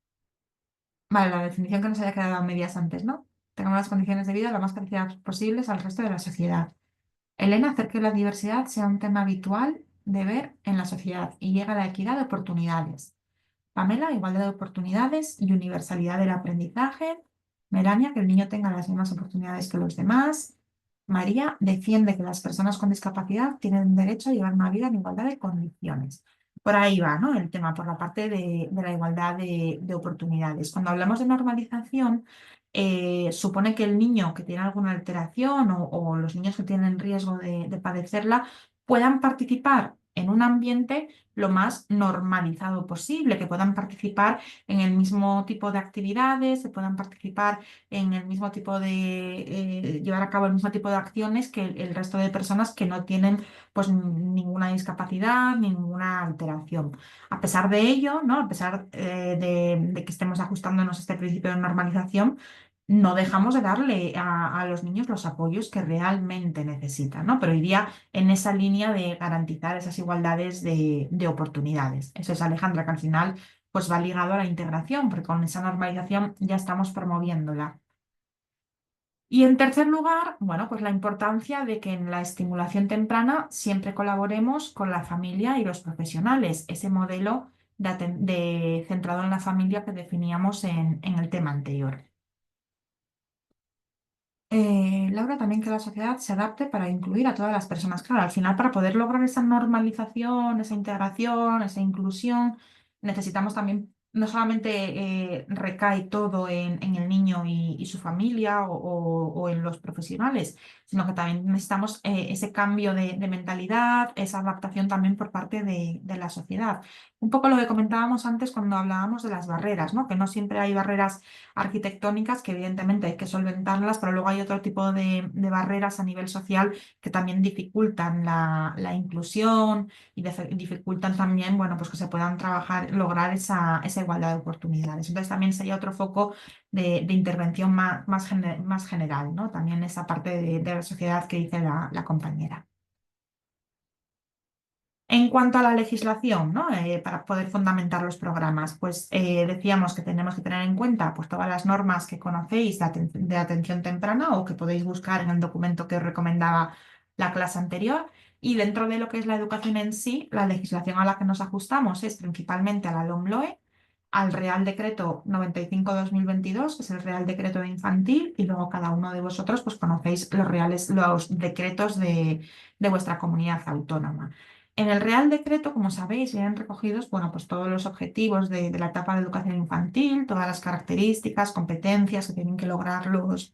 vale, la definición que nos haya quedado a medias antes, ¿no? Tengamos las condiciones de vida lo más parecidas posibles al resto de la sociedad. Elena, hacer que la diversidad sea un tema habitual de ver en la sociedad y llegue a la equidad de oportunidades. Pamela, igualdad de oportunidades y universalidad del aprendizaje. Melania, que el niño tenga las mismas oportunidades que los demás. María, defiende que las personas con discapacidad tienen derecho a llevar una vida en igualdad de condiciones. Por ahí va, ¿no? El tema, por la parte de la igualdad de oportunidades. Cuando hablamos de normalización, supone que el niño que tiene alguna alteración o los niños que tienen riesgo de padecerla puedan participar en un ambiente lo más normalizado posible, que puedan participar en el mismo tipo de actividades, que puedan participar en el mismo tipo de, llevar a cabo el mismo tipo de acciones que el resto de personas que no tienen pues ninguna discapacidad, ninguna alteración. A pesar de ello, ¿no? A pesar de que estemos ajustándonos a este principio de normalización, no dejamos de darle a los niños los apoyos que realmente necesitan, ¿no? Pero iría en esa línea de garantizar esas igualdades de oportunidades. Eso es, Alejandra, que al final pues va ligado a la integración, porque con esa normalización ya estamos promoviéndola. Y en tercer lugar, bueno, pues la importancia de que en la estimulación temprana siempre colaboremos con la familia y los profesionales, ese modelo centrado en la familia que definíamos en el tema anterior. Laura, también que la sociedad se adapte para incluir a todas las personas. Claro, al final, para poder lograr esa normalización, esa integración, esa inclusión, necesitamos también, no solamente recae todo en el niño y su familia o en los profesionales, sino que también necesitamos ese cambio de mentalidad, esa adaptación también por parte de la sociedad. Un poco lo que comentábamos antes cuando hablábamos de las barreras, ¿no? Que no siempre hay barreras arquitectónicas, que evidentemente hay que solventarlas, pero luego hay otro tipo de barreras a nivel social que también dificultan la inclusión y dificultan también, bueno, pues que se puedan trabajar, lograr esa igualdad de oportunidades. Entonces también sería otro foco de intervención más general, ¿no? También esa parte de la sociedad que dice la compañera. En cuanto a la legislación, ¿no? Para poder fundamentar los programas, pues decíamos que tenemos que tener en cuenta pues, todas las normas que conocéis de atención temprana o que podéis buscar en el documento que os recomendaba la clase anterior. Y dentro de lo que es la educación en sí, la legislación a la que nos ajustamos es principalmente a la LOMLOE, al Real Decreto 95/2022, que es el Real Decreto de Infantil, y luego cada uno de vosotros pues, conocéis los decretos de vuestra comunidad autónoma. En el Real Decreto, como sabéis, vienen recogidos, bueno, pues todos los objetivos de la etapa de educación infantil, todas las características, competencias que tienen que lograr los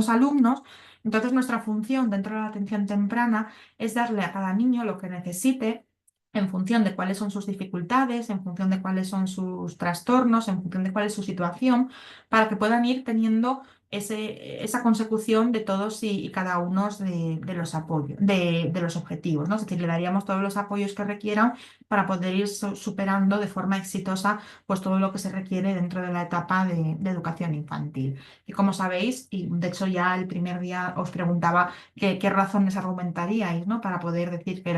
alumnos. Entonces, nuestra función dentro de la atención temprana es darle a cada niño lo que necesite en función de cuáles son sus dificultades, en función de cuáles son sus trastornos, en función de cuál es su situación, para que puedan ir teniendo esa consecución de todos y cada uno de los apoyos, de los objetivos, ¿no? Es decir, le daríamos todos los apoyos que requieran para poder ir superando de forma exitosa pues todo lo que se requiere dentro de la etapa de educación infantil. Y como sabéis, y de hecho ya el primer día os preguntaba qué razones argumentaríais, ¿no? Para poder decir que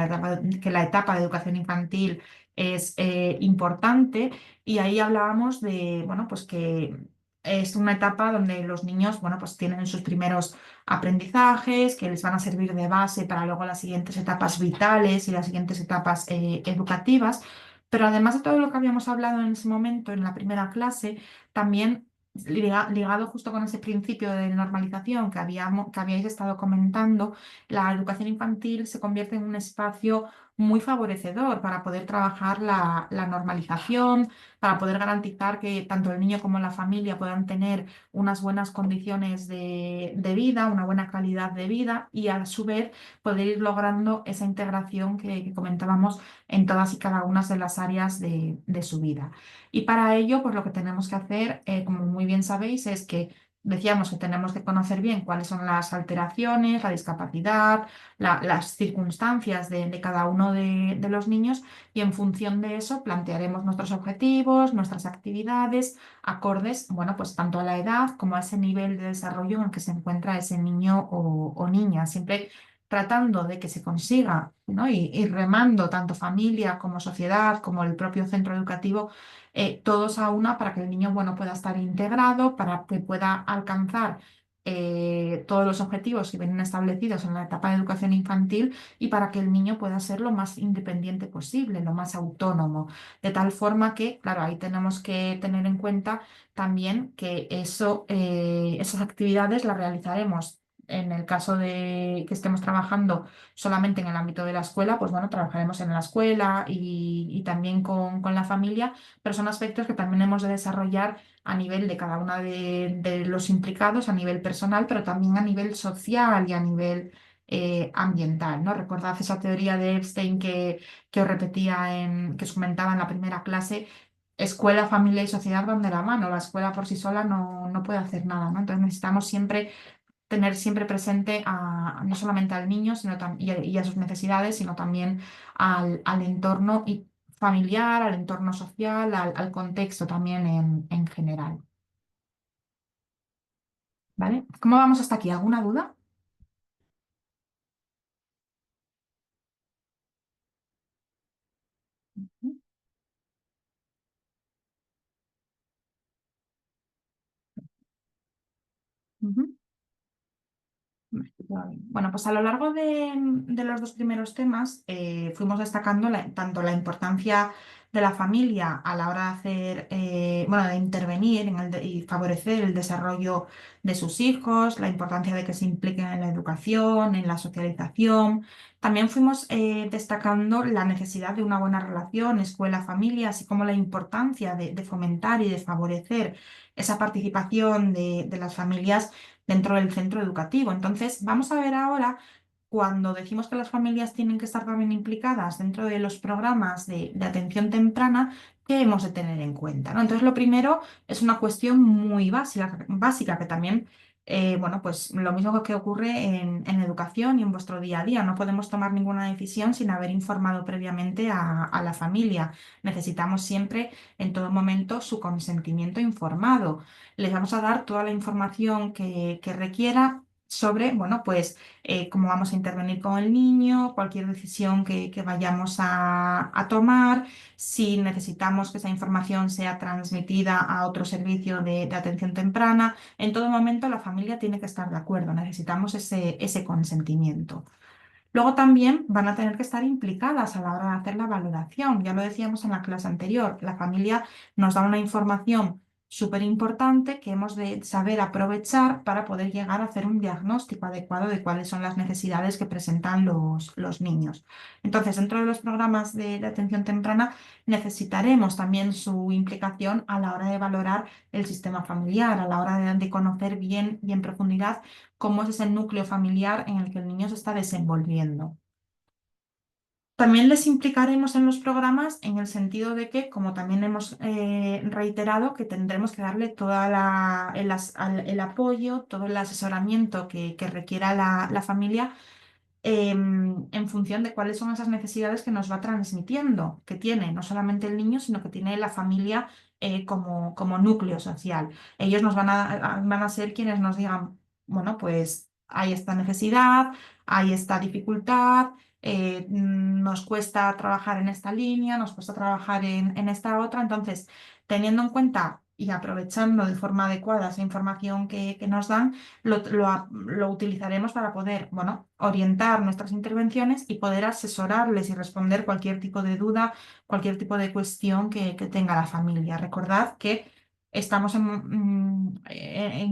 la etapa de educación infantil es importante. Y ahí hablábamos de, bueno, pues que es una etapa donde los niños, bueno, pues tienen sus primeros aprendizajes que les van a servir de base para luego las siguientes etapas vitales y las siguientes etapas educativas. Pero además de todo lo que habíamos hablado en ese momento en la primera clase, también ligado justo con ese principio de normalización que habíais estado comentando, la educación infantil se convierte en un espacio muy favorecedor para poder trabajar la normalización, para poder garantizar que tanto el niño como la familia puedan tener unas buenas condiciones de vida, una buena calidad de vida y a su vez poder ir logrando esa integración que comentábamos en todas y cada una de las áreas de su vida. Y para ello, pues lo que tenemos que hacer, como muy bien sabéis, es que decíamos que tenemos que conocer bien cuáles son las alteraciones, la discapacidad, las circunstancias de cada uno de los niños y en función de eso plantearemos nuestros objetivos, nuestras actividades, acordes, bueno, pues tanto a la edad como a ese nivel de desarrollo en el que se encuentra ese niño o niña. Siempre tratando de que se consiga, ¿no? Y remando tanto familia como sociedad, como el propio centro educativo todos a una para que el niño, bueno, pueda estar integrado, para que pueda alcanzar todos los objetivos que vienen establecidos en la etapa de educación infantil y para que el niño pueda ser lo más independiente posible, lo más autónomo. De tal forma que, claro, ahí tenemos que tener en cuenta también que esas actividades las realizaremos. En el caso de que estemos trabajando solamente en el ámbito de la escuela, pues bueno, trabajaremos en la escuela y también con la familia, pero son aspectos que también hemos de desarrollar a nivel de cada uno de los implicados, a nivel personal, pero también a nivel social y a nivel ambiental, ¿no? Recordad esa teoría de Epstein que os repetía que os comentaba en la primera clase. Escuela, familia y sociedad van de la mano. La escuela por sí sola no puede hacer nada, ¿no? Entonces necesitamos siempre tener siempre presente no solamente al niño y a sus necesidades, sino también al entorno familiar, al entorno social, al contexto también en general. ¿Vale? ¿Cómo vamos hasta aquí? ¿Alguna duda? Ujú. Bueno, pues a lo largo de los dos primeros temas fuimos destacando tanto la importancia de la familia a la hora de hacer, bueno, de intervenir y favorecer el desarrollo de sus hijos, la importancia de que se impliquen en la educación, en la socialización. También fuimos destacando la necesidad de una buena relación escuela-familia, así como la importancia de fomentar y de favorecer esa participación de las familias dentro del centro educativo. Entonces, vamos a ver ahora cuando decimos que las familias tienen que estar también implicadas dentro de los programas de atención temprana, ¿qué hemos de tener en cuenta? ¿No? Entonces, lo primero es una cuestión muy básica que también, bueno, pues lo mismo que ocurre en educación y en vuestro día a día. No podemos tomar ninguna decisión sin haber informado previamente a la familia. Necesitamos siempre, en todo momento, su consentimiento informado. Les vamos a dar toda la información que requiera sobre, bueno, pues cómo vamos a intervenir con el niño, cualquier decisión que vayamos a tomar, si necesitamos que esa información sea transmitida a otro servicio de atención temprana. En todo momento la familia tiene que estar de acuerdo, necesitamos ese consentimiento. Luego también van a tener que estar implicadas a la hora de hacer la valoración. Ya lo decíamos en la clase anterior, la familia nos da una información súper importante que hemos de saber aprovechar para poder llegar a hacer un diagnóstico adecuado de cuáles son las necesidades que presentan los niños. Entonces, dentro de los programas de atención temprana necesitaremos también su implicación a la hora de valorar el sistema familiar, a la hora de conocer bien y en profundidad cómo es ese núcleo familiar en el que el niño se está desenvolviendo. También les implicaremos en los programas en el sentido de que, como también hemos reiterado, que tendremos que darle toda el apoyo, todo el asesoramiento que requiera la familia en función de cuáles son esas necesidades que nos va transmitiendo, que tiene no solamente el niño, sino que tiene la familia como núcleo social. Ellos van a ser quienes nos digan, bueno, pues hay esta necesidad, hay esta dificultad. Nos cuesta trabajar en esta línea, nos cuesta trabajar en esta otra. Entonces, teniendo en cuenta y aprovechando de forma adecuada esa información que nos dan, lo utilizaremos para poder, bueno, orientar nuestras intervenciones y poder asesorarles y responder cualquier tipo de duda, cualquier tipo de cuestión que tenga la familia. Recordad que estamos en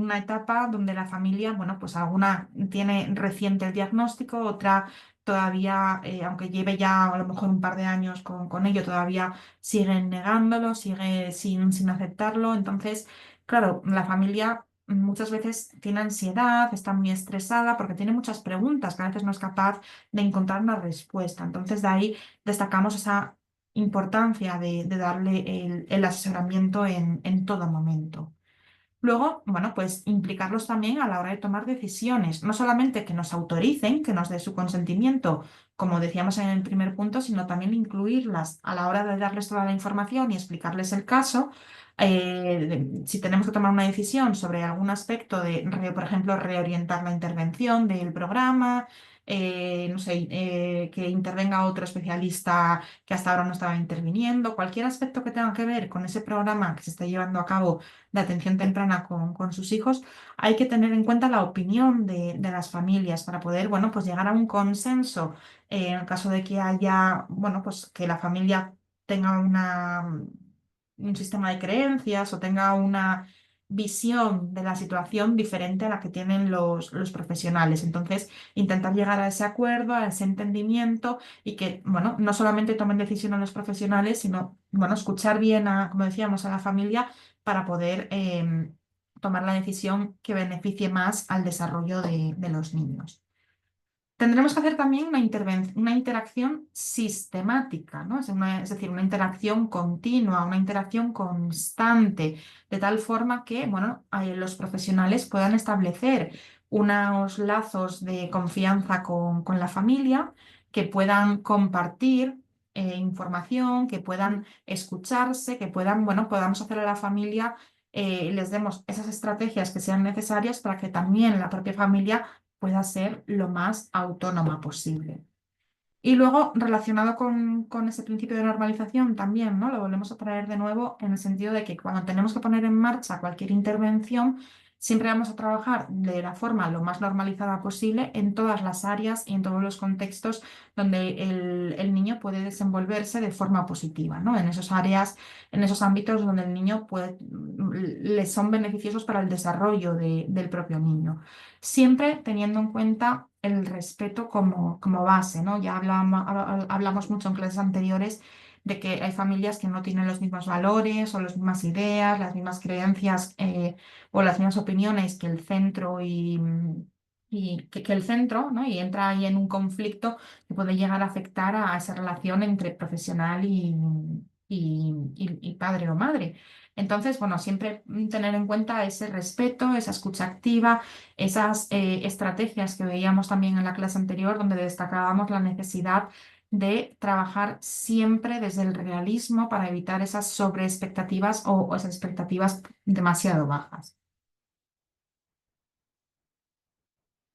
una etapa donde la familia, bueno, pues alguna tiene reciente el diagnóstico, otra todavía, aunque lleve ya a lo mejor un par de años con ello, todavía siguen negándolo, sigue sin aceptarlo. Entonces, claro, la familia muchas veces tiene ansiedad, está muy estresada porque tiene muchas preguntas que a veces no es capaz de encontrar una respuesta. Entonces, de ahí destacamos esa importancia de darle el asesoramiento en todo momento. Luego, bueno, pues implicarlos también a la hora de tomar decisiones, no solamente que nos autoricen, que nos dé su consentimiento, como decíamos en el primer punto, sino también incluirlas a la hora de darles toda la información y explicarles el caso. Si tenemos que tomar una decisión sobre algún aspecto por ejemplo, reorientar la intervención del programa, no sé, que intervenga otro especialista que hasta ahora no estaba interviniendo, cualquier aspecto que tenga que ver con ese programa que se está llevando a cabo de atención temprana con sus hijos, hay que tener en cuenta la opinión de las familias para poder, bueno, pues llegar a un consenso en el caso de que haya, bueno, pues que la familia tenga un sistema de creencias o tenga una visión de la situación diferente a la que tienen los profesionales. Entonces, intentar llegar a ese acuerdo, a ese entendimiento y que, bueno, no solamente tomen decisiones los profesionales, sino, bueno, escuchar bien como decíamos, a la familia para poder tomar la decisión que beneficie más al desarrollo de los niños. Tendremos que hacer también una interacción sistemática, ¿no? Es decir, una interacción continua, una interacción constante, de tal forma que, bueno, los profesionales puedan establecer unos lazos de confianza con la familia, que puedan compartir información, que puedan escucharse, que puedan, bueno, podamos hacer a la familia, les demos esas estrategias que sean necesarias para que también la propia familia pueda ser lo más autónoma posible. Y luego, relacionado con ese principio de normalización también, ¿no? Lo volvemos a traer de nuevo en el sentido de que cuando tenemos que poner en marcha cualquier intervención, siempre vamos a trabajar de la forma lo más normalizada posible en todas las áreas y en todos los contextos donde el niño puede desenvolverse de forma positiva, ¿no? En esas áreas, en esos ámbitos donde el niño le son beneficiosos para el desarrollo del propio niño. Siempre teniendo en cuenta el respeto como base, ¿no? Ya hablamos mucho en clases anteriores de que hay familias que no tienen los mismos valores o las mismas ideas, las mismas creencias o las mismas opiniones que el centro y que el centro, ¿no? Y entra ahí en un conflicto que puede llegar a afectar a esa relación entre profesional y padre o madre. Entonces, bueno, siempre tener en cuenta ese respeto, esa escucha activa, esas estrategias que veíamos también en la clase anterior, donde destacábamos la necesidad de trabajar siempre desde el realismo para evitar esas sobreexpectativas o esas expectativas demasiado bajas.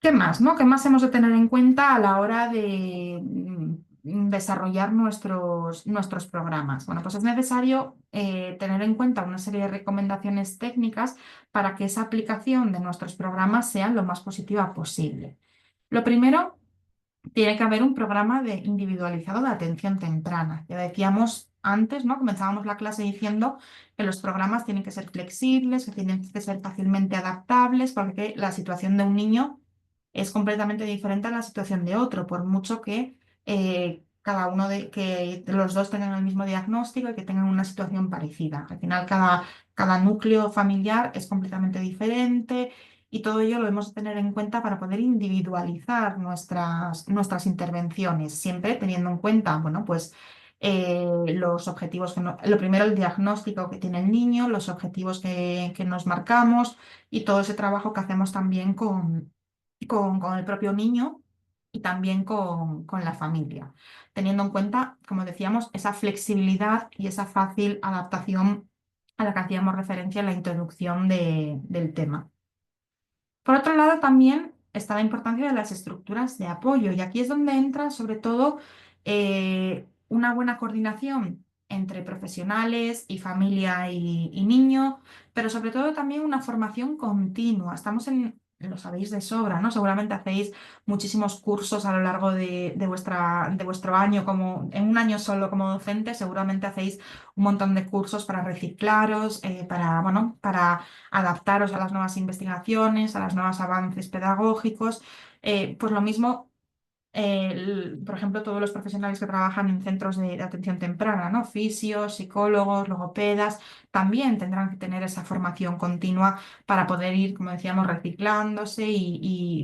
¿Qué más, no? ¿Qué más hemos de tener en cuenta a la hora de desarrollar nuestros programas? Bueno, pues es necesario tener en cuenta una serie de recomendaciones técnicas para que esa aplicación de nuestros programas sea lo más positiva posible. Lo primero, tiene que haber un programa individualizado de atención temprana. Ya decíamos antes, ¿no? Comenzábamos la clase diciendo que los programas tienen que ser flexibles, que tienen que ser fácilmente adaptables, porque la situación de un niño es completamente diferente a la situación de otro, por mucho que cada uno que los dos tengan el mismo diagnóstico y que tengan una situación parecida. Al final, cada núcleo familiar es completamente diferente y todo ello lo debemos tener en cuenta para poder individualizar nuestras intervenciones, siempre teniendo en cuenta, bueno, pues los objetivos lo primero, el diagnóstico que tiene el niño, los objetivos que nos marcamos y todo ese trabajo que hacemos también con el propio niño y también con la familia, teniendo en cuenta, como decíamos, esa flexibilidad y esa fácil adaptación a la que hacíamos referencia en la introducción del tema. Por otro lado, también está la importancia de las estructuras de apoyo, y aquí es donde entra sobre todo una buena coordinación entre profesionales y familia y niño, pero sobre todo también una formación continua. Lo sabéis de sobra, ¿no? Seguramente hacéis muchísimos cursos a lo largo de vuestro año, como en un año solo como docente, seguramente hacéis un montón de cursos para reciclaros, bueno, para adaptaros a las nuevas investigaciones, a los nuevos avances pedagógicos. Pues lo mismo, por ejemplo, todos los profesionales que trabajan en centros de atención temprana, ¿no? Fisios, psicólogos, logopedas, también tendrán que tener esa formación continua para poder ir, como decíamos, reciclándose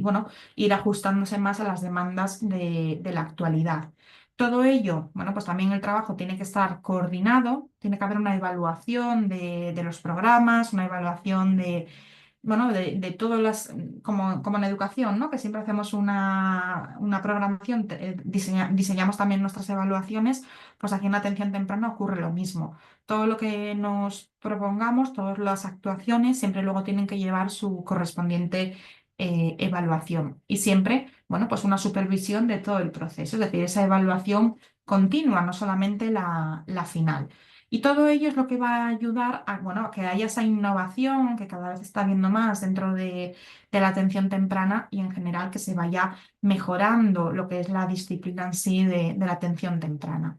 bueno, ir ajustándose más a las demandas de la actualidad. Todo ello, bueno, pues también el trabajo tiene que estar coordinado, tiene que haber una evaluación de los programas, una evaluación bueno, de todas como en educación, ¿no? Que siempre hacemos una programación, diseñamos también nuestras evaluaciones, pues aquí en atención temprana ocurre lo mismo. Todo lo que nos propongamos, todas las actuaciones, siempre luego tienen que llevar su correspondiente evaluación. Y siempre, bueno, pues una supervisión de todo el proceso, es decir, esa evaluación continua, no solamente la final. Y todo ello es lo que va a ayudar a, bueno, a que haya esa innovación que cada vez está habiendo más dentro de la atención temprana y en general que se vaya mejorando lo que es la disciplina en sí de la atención temprana.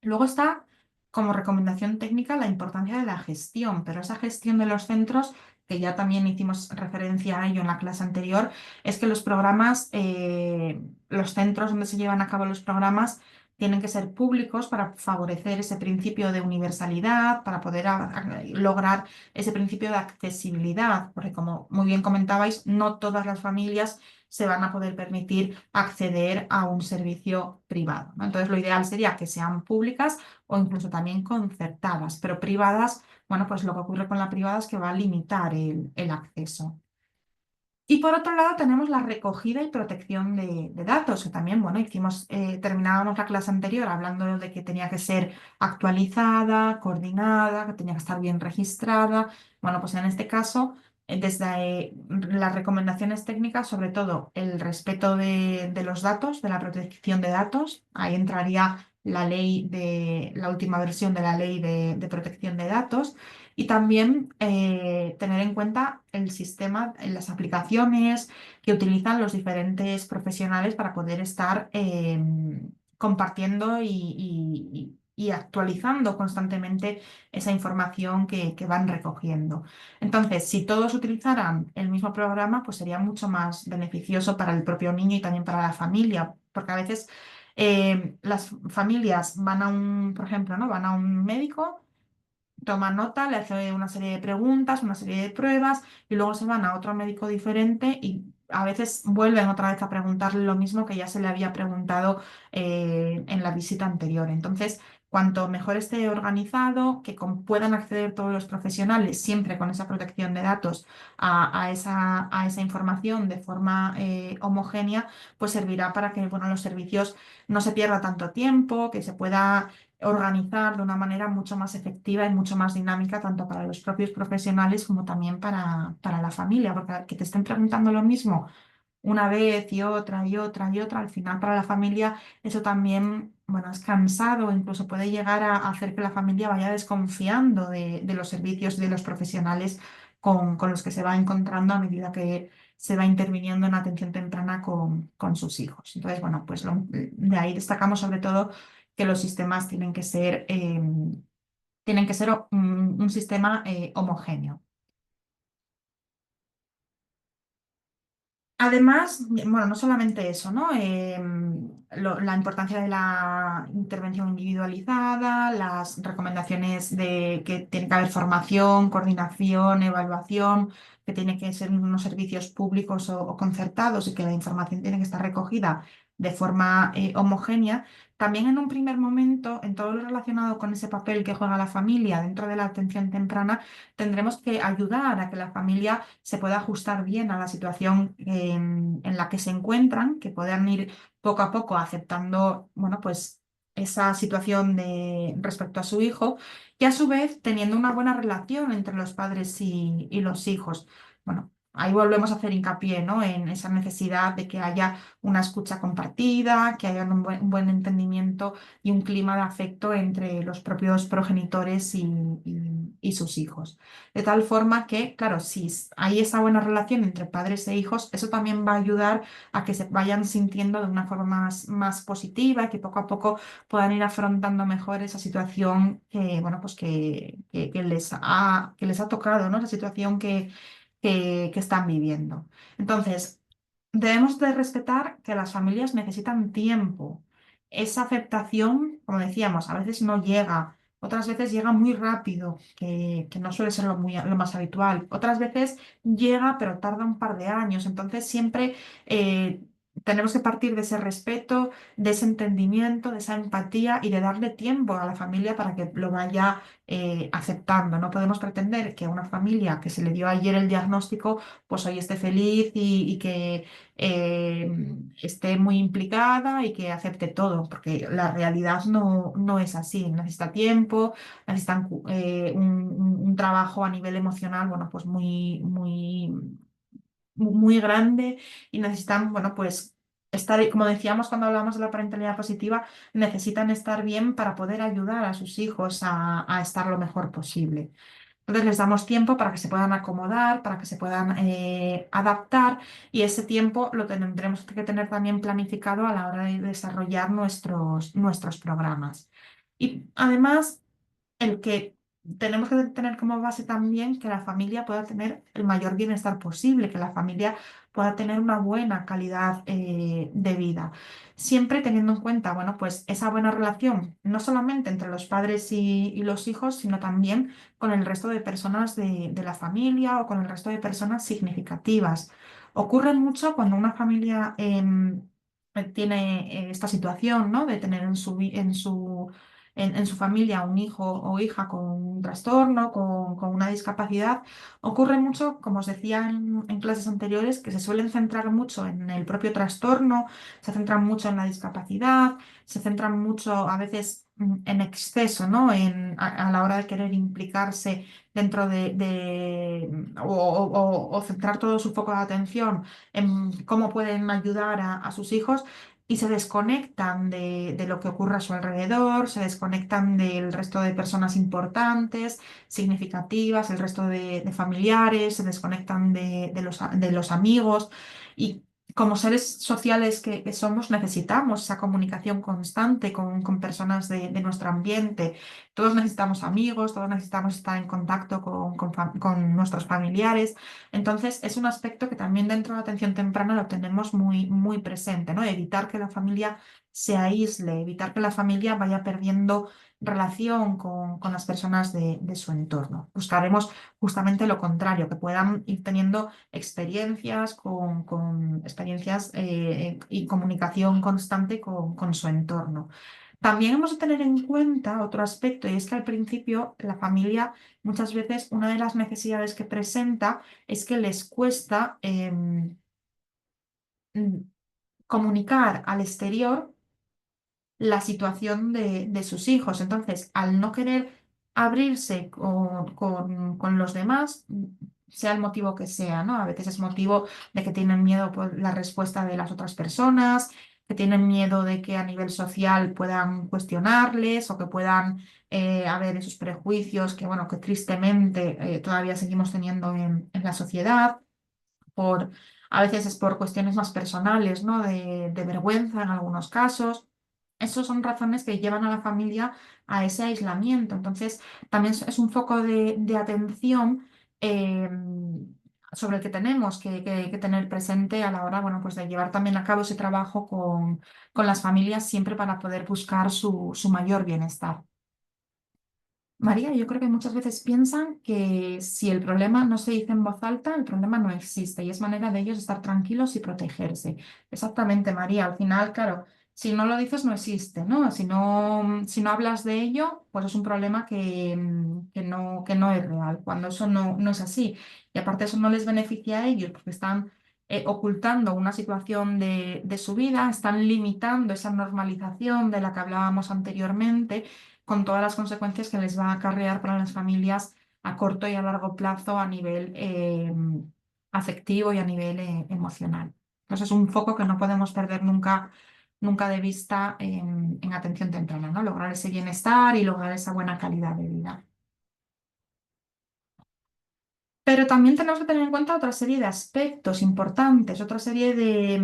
Luego está como recomendación técnica la importancia de la gestión, pero esa gestión de los centros, que ya también hicimos referencia a ello en la clase anterior, es que los programas, los centros donde se llevan a cabo los programas, tienen que ser públicos para favorecer ese principio de universalidad, para poder lograr ese principio de accesibilidad, porque como muy bien comentabais, no todas las familias se van a poder permitir acceder a un servicio privado, ¿no? Entonces, lo ideal sería que sean públicas o incluso también concertadas, pero privadas, bueno, pues lo que ocurre con la privada es que va a limitar el acceso. Y por otro lado tenemos la recogida y protección de datos, que también, bueno, terminábamos la clase anterior hablando de que tenía que ser actualizada, coordinada, que tenía que estar bien registrada. Bueno, pues en este caso, desde las recomendaciones técnicas, sobre todo el respeto de los datos, de la protección de datos, ahí entraría la última versión de la ley de protección de datos y también tener en cuenta el sistema, las aplicaciones que utilizan los diferentes profesionales para poder estar compartiendo y actualizando constantemente esa información que van recogiendo. Entonces, si todos utilizaran el mismo programa, pues sería mucho más beneficioso para el propio niño y también para la familia, porque a veces las familias por ejemplo, ¿no? Van a un médico, toma nota, le hace una serie de preguntas, una serie de pruebas y luego se van a otro médico diferente y a veces vuelven otra vez a preguntarle lo mismo que ya se le había preguntado en la visita anterior. Entonces, cuanto mejor esté organizado, que puedan acceder todos los profesionales, siempre con esa protección de datos, a esa información de forma homogénea, pues servirá para que, bueno, los servicios no se pierda tanto tiempo, que se pueda organizar de una manera mucho más efectiva y mucho más dinámica, tanto para los propios profesionales como también para la familia, porque que te estén preguntando lo mismo una vez y otra y otra y otra, al final para la familia eso también, bueno, es cansado, incluso puede llegar a hacer que la familia vaya desconfiando de los servicios y de los profesionales con los que se va encontrando a medida que se va interviniendo en atención temprana con sus hijos. Entonces, bueno, pues de ahí destacamos sobre todo que los sistemas tienen que ser un sistema homogéneo. Además, bueno, no solamente eso, ¿no? La importancia de la intervención individualizada, las recomendaciones de que tiene que haber formación, coordinación, evaluación, que tiene que ser unos servicios públicos o concertados y que la información tiene que estar recogida de forma homogénea. También en un primer momento, en todo lo relacionado con ese papel que juega la familia dentro de la atención temprana, tendremos que ayudar a que la familia se pueda ajustar bien a la situación en la que se encuentran, que puedan ir poco a poco aceptando, bueno, pues esa situación respecto a su hijo y a su vez teniendo una buena relación entre los padres y los hijos. Bueno, ahí volvemos a hacer hincapié, ¿no? En esa necesidad de que haya una escucha compartida, que haya un buen entendimiento y un clima de afecto entre los propios progenitores y sus hijos. De tal forma que, claro, si hay esa buena relación entre padres e hijos, eso también va a ayudar a que se vayan sintiendo de una forma más positiva, que poco a poco puedan ir afrontando mejor esa situación que, bueno, pues que les ha tocado, ¿no? Esa situación que están viviendo. Entonces, debemos de respetar que las familias necesitan tiempo. Esa aceptación, como decíamos, a veces no llega, otras veces llega muy rápido, que no suele ser lo más habitual. Otras veces llega, pero tarda un par de años. Entonces, siempre tenemos que partir de ese respeto, de ese entendimiento, de esa empatía y de darle tiempo a la familia para que lo vaya aceptando. No podemos pretender que a una familia que se le dio ayer el diagnóstico, pues hoy esté feliz y que esté muy implicada y que acepte todo, porque la realidad no es así. Necesita tiempo, necesitan un trabajo a nivel emocional, bueno, pues muy grande y necesitan, bueno, pues estar, como decíamos cuando hablábamos de la parentalidad positiva, necesitan estar bien para poder ayudar a sus hijos a estar lo mejor posible. Entonces les damos tiempo para que se puedan acomodar, para que se puedan adaptar y ese tiempo lo tendremos que tener también planificado a la hora de desarrollar nuestros programas. Y además, el que tenemos que tener como base también que la familia pueda tener el mayor bienestar posible, que la familia pueda tener una buena calidad de vida. Siempre teniendo en cuenta, bueno, pues esa buena relación, no solamente entre los padres y los hijos, sino también con el resto de personas de la familia o con el resto de personas significativas. Ocurre mucho cuando una familia tiene esta situación, ¿no? De tener en su familia un hijo o hija con un trastorno, con una discapacidad. Ocurre mucho, como os decía en clases anteriores, que se suelen centrar mucho en el propio trastorno, se centran mucho en la discapacidad, se centran mucho a veces en exceso, ¿no? A la hora de querer implicarse dentro o centrar todo su foco de atención en cómo pueden ayudar a sus hijos y se desconectan de lo que ocurre a su alrededor, se desconectan del resto de personas importantes, significativas, el resto de familiares, se desconectan de los amigos y como seres sociales que somos necesitamos esa comunicación constante con personas de nuestro ambiente. Todos necesitamos amigos, todos necesitamos estar en contacto con nuestros familiares. Entonces, es un aspecto que también dentro de la atención temprana lo tenemos muy presente, ¿no? Evitar que la familia se aísle, evitar que la familia vaya perdiendo relación con las personas de su entorno. Buscaremos justamente lo contrario, que puedan ir teniendo experiencias con experiencias y comunicación constante con su entorno. También hemos de tener en cuenta otro aspecto, y es que al principio la familia muchas veces una de las necesidades que presenta es que les cuesta mm, comunicar al exterior la situación de sus hijos. Entonces, al no querer abrirse con los demás, sea el motivo que sea, ¿no? A veces es motivo de que tienen miedo por la respuesta de las otras personas, que tienen miedo de que a nivel social puedan cuestionarles o que puedan haber esos prejuicios que, bueno, que tristemente todavía seguimos teniendo en la sociedad por, a veces es por cuestiones más personales, ¿no? De vergüenza en algunos casos. Esas son razones que llevan a la familia a ese aislamiento. Entonces, también es un foco de atención eh, sobre el que tenemos que tener presente a la hora, bueno, pues de llevar también a cabo ese trabajo con las familias siempre para poder buscar su mayor bienestar. María, yo creo que muchas veces piensan que si el problema no se dice en voz alta, el problema no existe y es manera de ellos estar tranquilos y protegerse. Exactamente, María. Al final, claro, si no lo dices, no existe, ¿no? Si no hablas de ello, pues es un problema que no es real, cuando eso no es así. Y aparte eso no les beneficia a ellos porque están ocultando una situación de su vida, están limitando esa normalización de la que hablábamos anteriormente con todas las consecuencias que les va a acarrear para las familias a corto y a largo plazo a nivel afectivo y a nivel emocional. Entonces es un foco que no podemos perder nunca, nunca de vista en atención temprana, ¿no? Lograr ese bienestar y lograr esa buena calidad de vida. Pero también tenemos que tener en cuenta otra serie de aspectos importantes, otra serie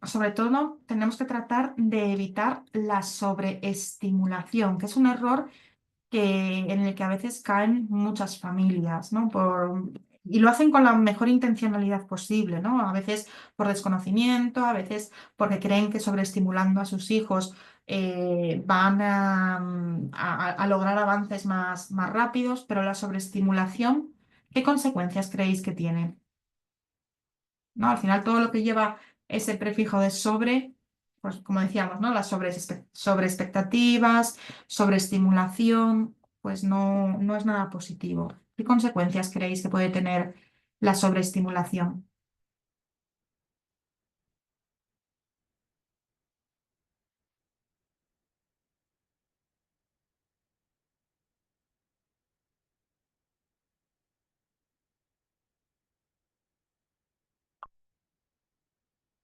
sobre todo, tenemos que tratar de evitar la sobreestimulación, que es un error en el que a veces caen muchas familias, ¿no? Y lo hacen con la mejor intencionalidad posible, ¿no? A veces por desconocimiento, a veces porque creen que sobreestimulando a sus hijos van a lograr avances más rápidos, pero la sobreestimulación, ¿qué consecuencias creéis que tiene? ¿No? Al final todo lo que lleva ese prefijo de sobre, pues como decíamos, ¿no? Las sobreexpectativas, sobreestimulación, pues no es nada positivo. ¿Qué consecuencias creéis que puede tener la sobreestimulación?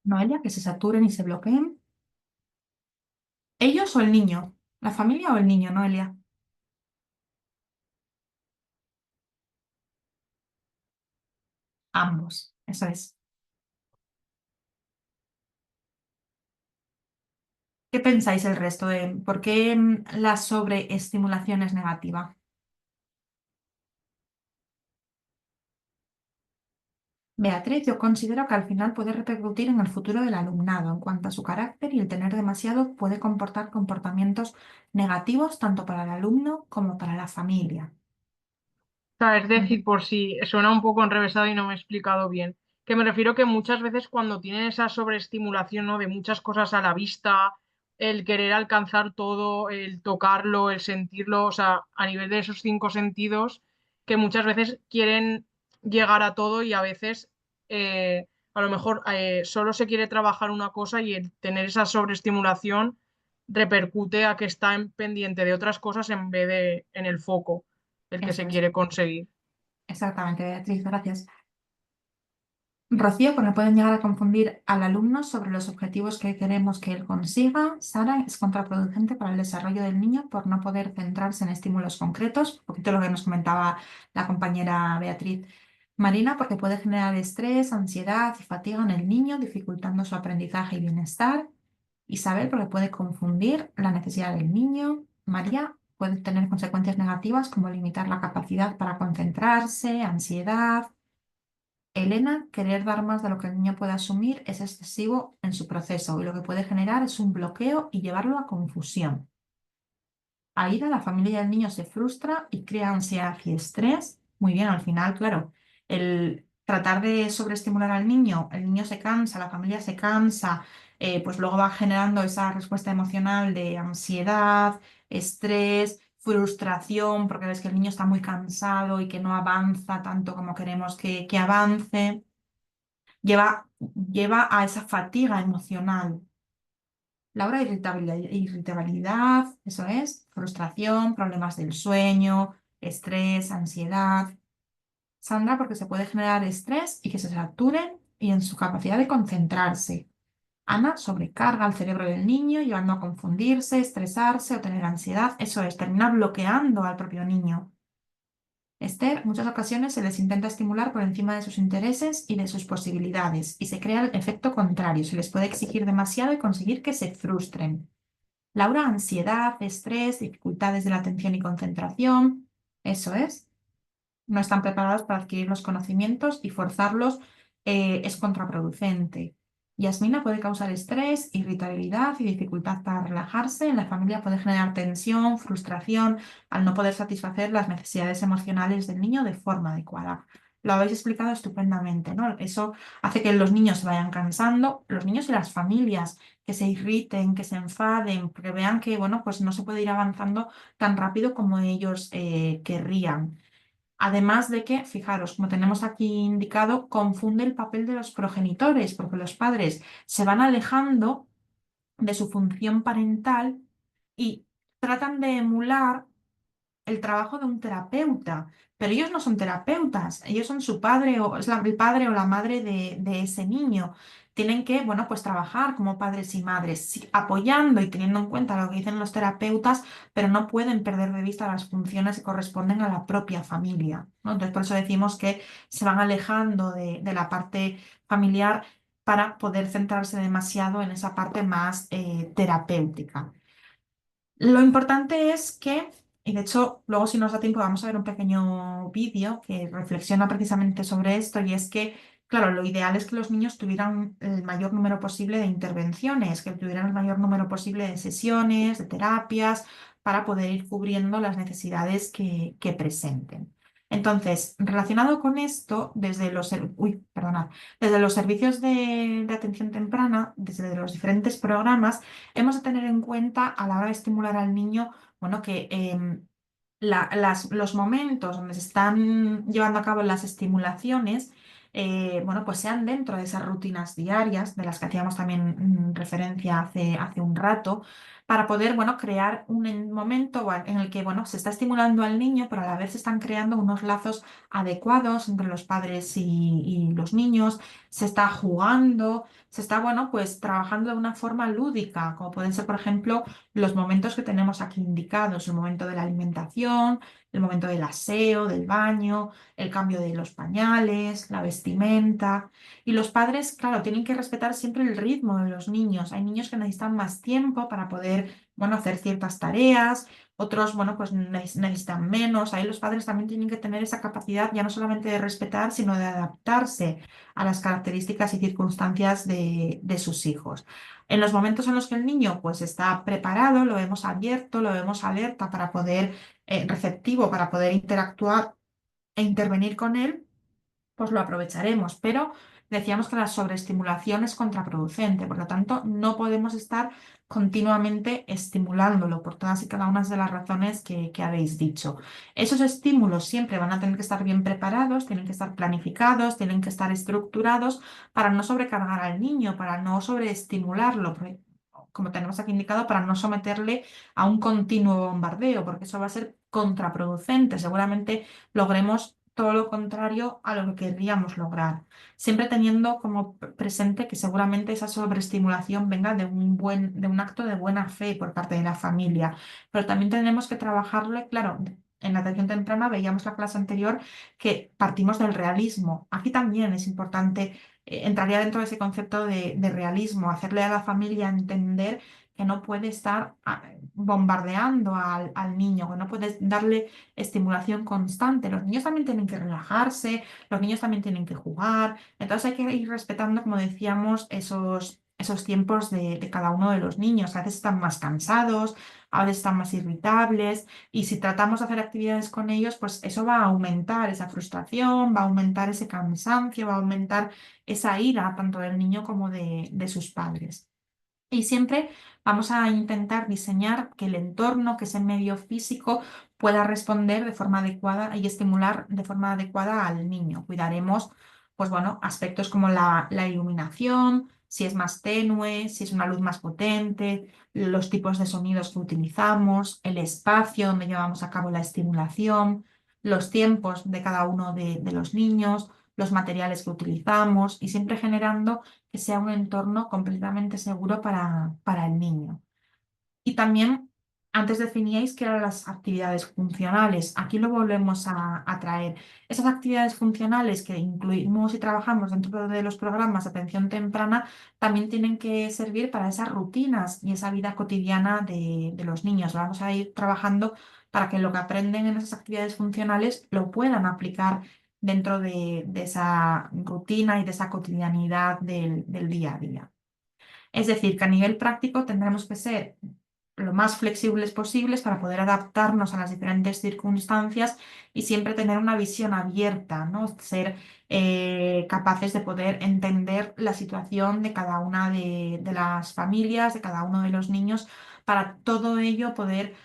Noelia, que se saturen y se bloqueen. ¿Ellos o el niño? ¿La familia o el niño, Noelia? Ambos, eso es. ¿Qué pensáis el resto de por qué la sobreestimulación es negativa? Beatriz, yo considero que al final puede repercutir en el futuro del alumnado en cuanto a su carácter y el tener demasiado puede comportar comportamientos negativos tanto para el alumno como para la familia. Sea, es Ujú. decir, por si suena un poco enrevesado y no me he explicado bien, que me refiero que muchas veces cuando tienen esa sobreestimulación, ¿no? De muchas cosas a la vista, el querer alcanzar todo, el tocarlo, el sentirlo, o sea, a nivel de esos cinco sentidos, que muchas veces quieren llegar a todo y a veces a lo mejor solo se quiere trabajar una cosa y el tener esa sobreestimulación repercute a que está en pendiente de otras cosas en vez de en el foco el que Eso se es, quiere conseguir. exactamente, Beatriz, gracias. Rocío, porque pueden llegar a confundir al alumno sobre los objetivos que queremos que él consiga. Sara, es contraproducente para el desarrollo del niño por no poder centrarse en estímulos concretos, un poquito lo que nos comentaba la compañera Beatriz. Marina, porque puede generar estrés, ansiedad y fatiga en el niño, dificultando su aprendizaje y bienestar. Isabel, porque puede confundir la necesidad del niño. María, puede tener consecuencias negativas como limitar la capacidad para concentrarse, ansiedad. Elena, querer dar más de lo que el niño puede asumir es excesivo en su proceso y lo que puede generar es un bloqueo y llevarlo a confusión. Aida, la familia del niño se frustra y crea ansiedad y estrés. Muy bien, al final, claro, el tratar de sobreestimular al niño, el niño se cansa, la familia se cansa, pues luego va generando esa respuesta emocional de ansiedad, estrés, frustración, porque ves que el niño está muy cansado y que no avanza tanto como queremos que avance. Lleva a esa fatiga emocional. Laura, irritabilidad, eso es, frustración, problemas del sueño, estrés, ansiedad. Sandra, porque se puede generar estrés y que se saturen y en su capacidad de concentrarse. Ana, sobrecarga al cerebro del niño, llevando a confundirse, estresarse o tener ansiedad. Eso es, terminar bloqueando al propio niño. Esther, en muchas ocasiones se les intenta estimular por encima de sus intereses y de sus posibilidades y se crea el efecto contrario. Se les puede exigir demasiado y conseguir que se frustren. Laura, ansiedad, estrés, dificultades de la atención y concentración. Eso es. No están preparados para adquirir los conocimientos y forzarlos es contraproducente. Yasmina puede causar estrés, irritabilidad y dificultad para relajarse. En la familia puede generar tensión, frustración al no poder satisfacer las necesidades emocionales del niño de forma adecuada. Lo habéis explicado estupendamente, ¿no? Eso hace que los niños se vayan cansando, los niños y las familias, que se irriten, que se enfaden, porque vean que, bueno, pues no se puede ir avanzando tan rápido como ellos querrían. Además de que, fijaros, como tenemos aquí indicado, confunde el papel de los progenitores, porque los padres se van alejando de su función parental y tratan de emular el trabajo de un terapeuta, pero ellos no son terapeutas, ellos son su padre o es el padre o la madre de ese niño. Tienen que, bueno, pues trabajar como padres y madres, sí, apoyando y teniendo en cuenta lo que dicen los terapeutas, pero no pueden perder de vista las funciones que corresponden a la propia familia, ¿no? Entonces, por eso decimos que se van alejando de la parte familiar para poder centrarse demasiado en esa parte más terapéutica. Lo importante es que, y de hecho, luego si nos da tiempo vamos a ver un pequeño vídeo que reflexiona precisamente sobre esto, y es que, claro, lo ideal es que los niños tuvieran el mayor número posible de intervenciones, que tuvieran el mayor número posible de sesiones, de terapias, para poder ir cubriendo las necesidades que presenten. Entonces, relacionado con esto, desde los servicios de atención temprana, desde los diferentes programas, hemos de tener en cuenta a la hora de estimular al niño, bueno, que los momentos donde se están llevando a cabo las estimulaciones, bueno, pues sean dentro de esas rutinas diarias, de las que hacíamos también referencia hace un rato, para poder, bueno, crear un momento en el que, bueno, se está estimulando al niño, pero a la vez se están creando unos lazos adecuados entre los padres y los niños, se está jugando, se está, bueno, pues trabajando de una forma lúdica, como pueden ser, por ejemplo, los momentos que tenemos aquí indicados, el momento de la alimentación, el momento del aseo, del baño, el cambio de los pañales, la vestimenta. Y los padres, claro, tienen que respetar siempre el ritmo de los niños. Hay niños que necesitan más tiempo para poder, bueno, hacer ciertas tareas. Otros, bueno, pues necesitan menos. Ahí los padres también tienen que tener esa capacidad ya no solamente de respetar, sino de adaptarse a las características y circunstancias de sus hijos. En los momentos en los que el niño pues está preparado, lo vemos abierto, lo vemos alerta para poder, receptivo para poder interactuar e intervenir con él, pues lo aprovecharemos. Pero decíamos que la sobreestimulación es contraproducente, por lo tanto, no podemos estar continuamente estimulándolo por todas y cada una de las razones que habéis dicho. Esos estímulos siempre van a tener que estar bien preparados, tienen que estar planificados, tienen que estar estructurados para no sobrecargar al niño, para no sobreestimularlo. Como tenemos aquí indicado, para no someterle a un continuo bombardeo, porque eso va a ser contraproducente. Seguramente logremos todo lo contrario a lo que querríamos lograr, siempre teniendo como presente que seguramente esa sobreestimulación venga de un acto de buena fe por parte de la familia, pero también tenemos que trabajarle, claro. En la atención temprana veíamos la clase anterior que partimos del realismo. Aquí también es importante, entraría dentro de ese concepto de realismo, hacerle a la familia entender que no puede estar bombardeando al niño, que no puede darle estimulación constante. Los niños también tienen que relajarse, los niños también tienen que jugar. Entonces hay que ir respetando, como decíamos, esos tiempos de cada uno de los niños. A veces están más cansados, a veces están más irritables. Y si tratamos de hacer actividades con ellos, pues eso va a aumentar esa frustración, va a aumentar ese cansancio, va a aumentar esa ira tanto del niño como de sus padres. Y siempre vamos a intentar diseñar que el entorno, que ese medio físico, pueda responder de forma adecuada y estimular de forma adecuada al niño. Cuidaremos, pues bueno, aspectos como la iluminación, si es más tenue, si es una luz más potente, los tipos de sonidos que utilizamos, el espacio donde llevamos a cabo la estimulación, los tiempos de cada uno de los niños, los materiales que utilizamos y siempre generando que sea un entorno completamente seguro para el niño. Y también, antes definíais que eran las actividades funcionales. Aquí lo volvemos a traer. Esas actividades funcionales que incluimos y trabajamos dentro de los programas de atención temprana también tienen que servir para esas rutinas y esa vida cotidiana de los niños. Vamos a ir trabajando para que lo que aprenden en esas actividades funcionales lo puedan aplicar dentro de esa rutina y de esa cotidianidad del día a día. Es decir, que a nivel práctico tendremos que ser lo más flexibles posibles para poder adaptarnos a las diferentes circunstancias y siempre tener una visión abierta, ¿no? Ser capaces de poder entender la situación de cada una de las familias, de cada uno de los niños, para todo ello poder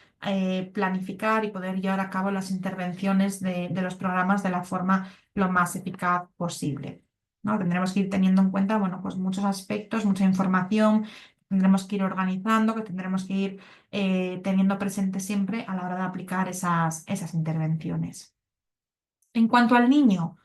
planificar y poder llevar a cabo las intervenciones de los programas de la forma lo más eficaz posible. ¿No? Tendremos que ir teniendo en cuenta, bueno, pues muchos aspectos, mucha información, tendremos que ir organizando, que tendremos que ir teniendo presente siempre a la hora de aplicar esas intervenciones. En cuanto al niño,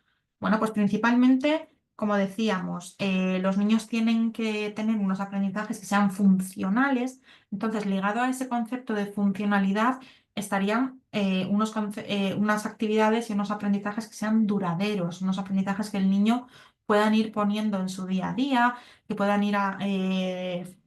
bueno, pues principalmente, como decíamos, los niños tienen que tener unos aprendizajes que sean funcionales. Entonces, ligado a ese concepto de funcionalidad, estarían unas actividades y unos aprendizajes que sean duraderos, unos aprendizajes que el niño puedan ir poniendo en su día a día, que puedan ir